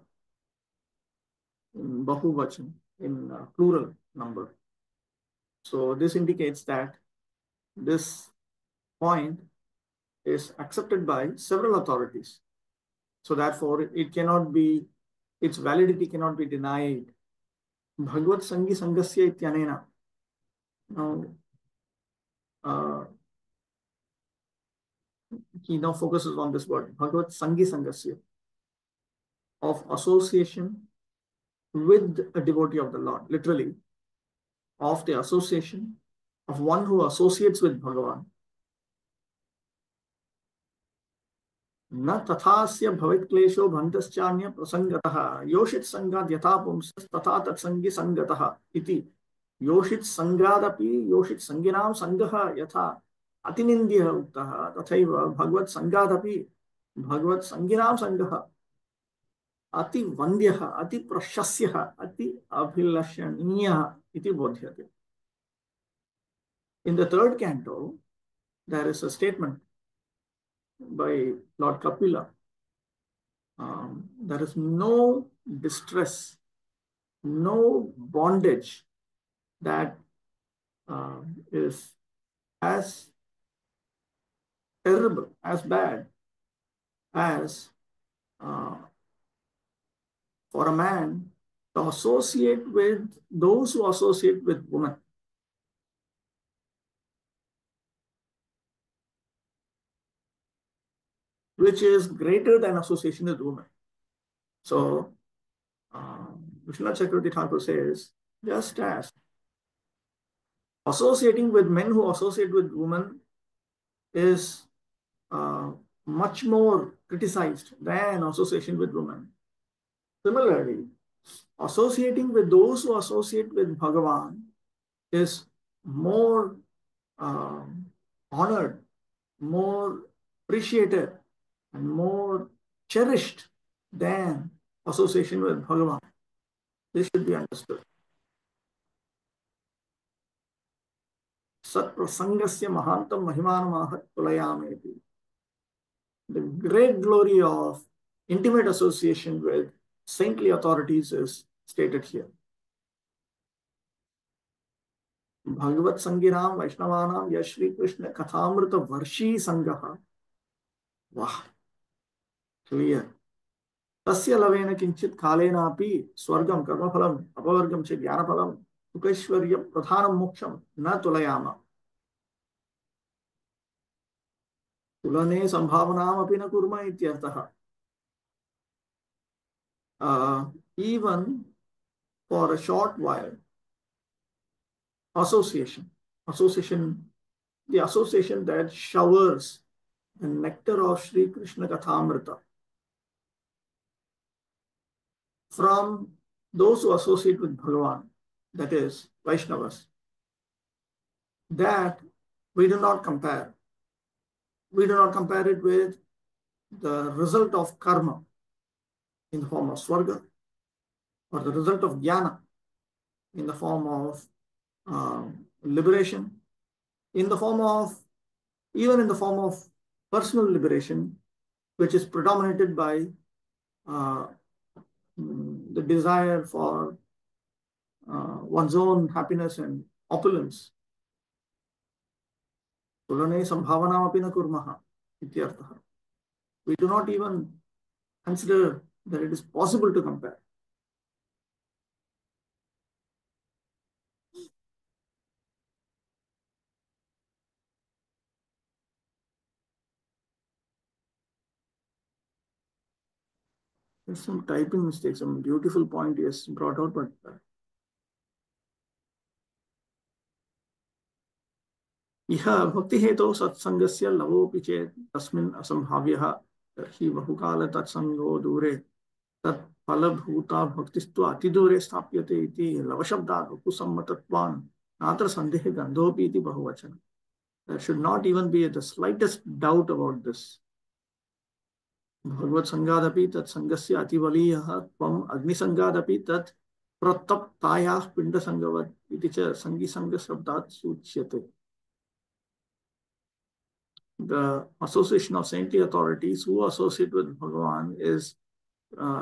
in bahuvachan in plural number. So this indicates that this point is accepted by several authorities. So therefore, it cannot be, its validity cannot be denied. Bhagavad Sangi Sangasya ityanena. Now, he now focuses on this word, Bhagavad Sangi Sangasya, of association with a devotee of the Lord, literally, of the association of one who associates with Bhagavan. न तथास्य भवेत् क्लेशो भन्तश्चान्य प्रसंगतः योषित संगाद यथा पुंसः तथा तत्संगी संगतः इति योषित संगादपि योषित संगिनां संगः यथा अतिनिन्द्यः उक्तः तथैव भगवत् संगादपि भगवत् संगिनां संगः अति वन्द्यः अति प्रशस्यः अति अभिलषणीयः इति बोध्यते. In the third canto, there is a statement by Lord Kapila. There is no distress, no bondage that is as terrible, as bad as for a man to associate with those who associate with women. Which is greater than association with women. So, Vishnu Chakravarti Thakur says, just as associating with men who associate with women is much more criticized than association with women. Similarly, associating with those who associate with Bhagavan is more honored, more appreciated, and more cherished than association with Bhagavan. This should be understood. Sat prasangasya mahantam mahimanamahat tulayameti. The great glory of intimate association with saintly authorities is stated here. Bhagavat Sangiram Vaishnavanam Yashri Krishna Kathamrita Varshi Sangaha. Wow. Clear. Tasya lavena kinchit kalena api swargam karmaphalam apavargam che jnanaphalam Upeshwarya pradhanam moksham na tulayama. Tulane sambhavanam api na kurma ityartha. Even for a short while, association, the association that showers the nectar of Sri Krishna Kathamrita from those who associate with Bhagavan, that is Vaishnavas, that we do not compare. We do not compare it with the result of karma in the form of swarga, or the result of jnana in the form of liberation, in the form of, even in the form of personal liberation, which is predominated by the desire for one's own happiness and opulence. Tulane sambhavanam api na kurmaha ityartha. We do not even consider that it is possible to compare. There's some typing mistakes, some beautiful point he has brought out, but इह भक्तिहेतौ सत्संगस्य लवोऽपि चेत् तस्मिन् असम्भाव्यः तर्हि बहुकाल तत्संगो दूरे तत्फलभूता भक्तिस्तु अतिदूरे स्थाप्यते इति लवशब्दात् उपसम्मतत्वान् नात्र सन्देहः गन्धोऽपि इति बहुवचनं. There should not even be the slightest doubt about this. भगवत संगादपि तत् संगस्य अतिबलीयः त्वम् अग्निसंगादपि तत् प्रतप्तायाः पिण्डसंगवत् इति च संगीसंगशब्दात् सूच्यते. The association of saintly authorities who associate with Bhagavan is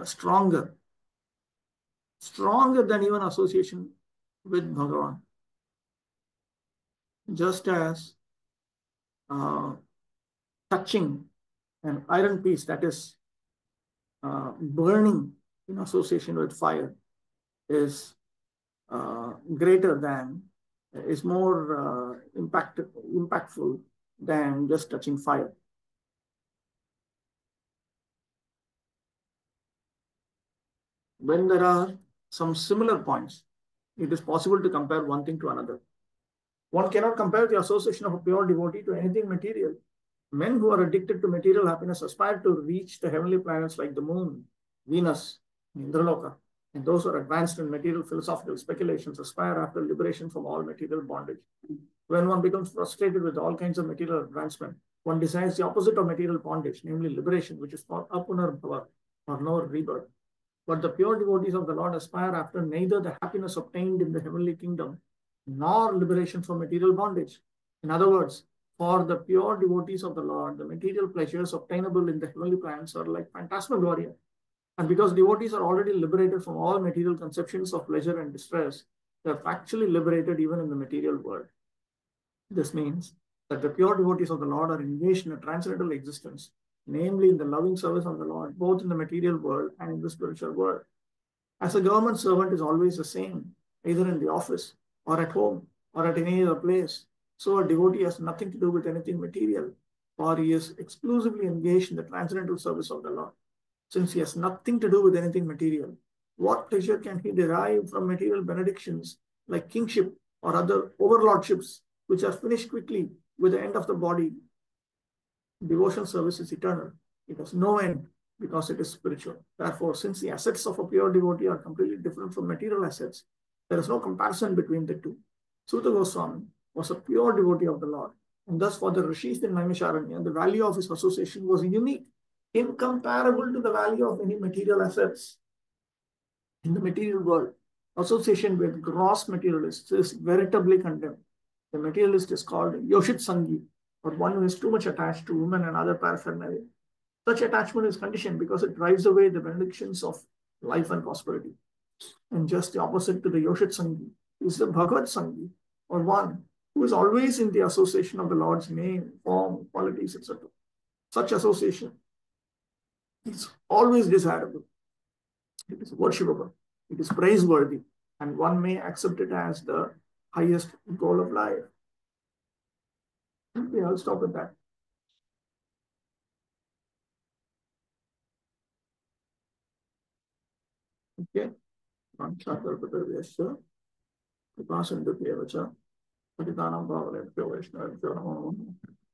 stronger than even association with Bhagavan. Just as touching an iron piece that is burning in association with fire is greater than, is more impactful than just touching fire. When there are some similar points, it is possible to compare one thing to another. One cannot compare the association of a pure devotee to anything material. Men who are addicted to material happiness aspire to reach the heavenly planets like the moon, Venus, Indraloka, and those who are advanced in material philosophical speculations aspire after liberation from all material bondage. When one becomes frustrated with all kinds of material advancement, one desires the opposite of material bondage, namely liberation, which is called apunarbhava, or no rebirth. But the pure devotees of the Lord aspire after neither the happiness obtained in the heavenly kingdom nor liberation from material bondage. In other words, for the pure devotees of the Lord, the material pleasures obtainable in the heavenly planets are like phantasmagoria. And because devotees are already liberated from all material conceptions of pleasure and distress, they are factually liberated even in the material world. This means that the pure devotees of the Lord are engaged in a transcendental existence, namely in the loving service of the Lord, both in the material world and in the spiritual world. As a government servant is always the same, either in the office or at home or at any other place, so a devotee has nothing to do with anything material, for he is exclusively engaged in the transcendental service of the Lord. Since he has nothing to do with anything material, what pleasure can he derive from material benedictions like kingship or other overlordships, which are finished quickly with the end of the body? Devotional service is eternal. It has no end because it is spiritual. Therefore, since the assets of a pure devotee are completely different from material assets, there is no comparison between the two. Suta Goswami was a pure devotee of the Lord, and thus for the rishis in Naimisharanya, the value of his association was unique, incomparable to the value of any material assets in the material world. Association with gross materialists is veritably condemned. The materialist is called Yoshit Sangi, or one who is too much attached to women and other paraphernalia. Such attachment is conditioned because it drives away the benedictions of life and prosperity. And just the opposite to the Yoshit Sangi is the Bhagavad Sangi, or one who is always in the association of the Lord's name, form, qualities, etc. Such association is always desirable. It is worshipable. It is praiseworthy. and one may accept it as the highest goal of life. Okay, I'll stop with that. Okay. Vanchakalpatarvyasya कृपासिन्धुभ्येव च पतितानां पावनेभ्यो वैष्णवेभ्यो नमो नमः।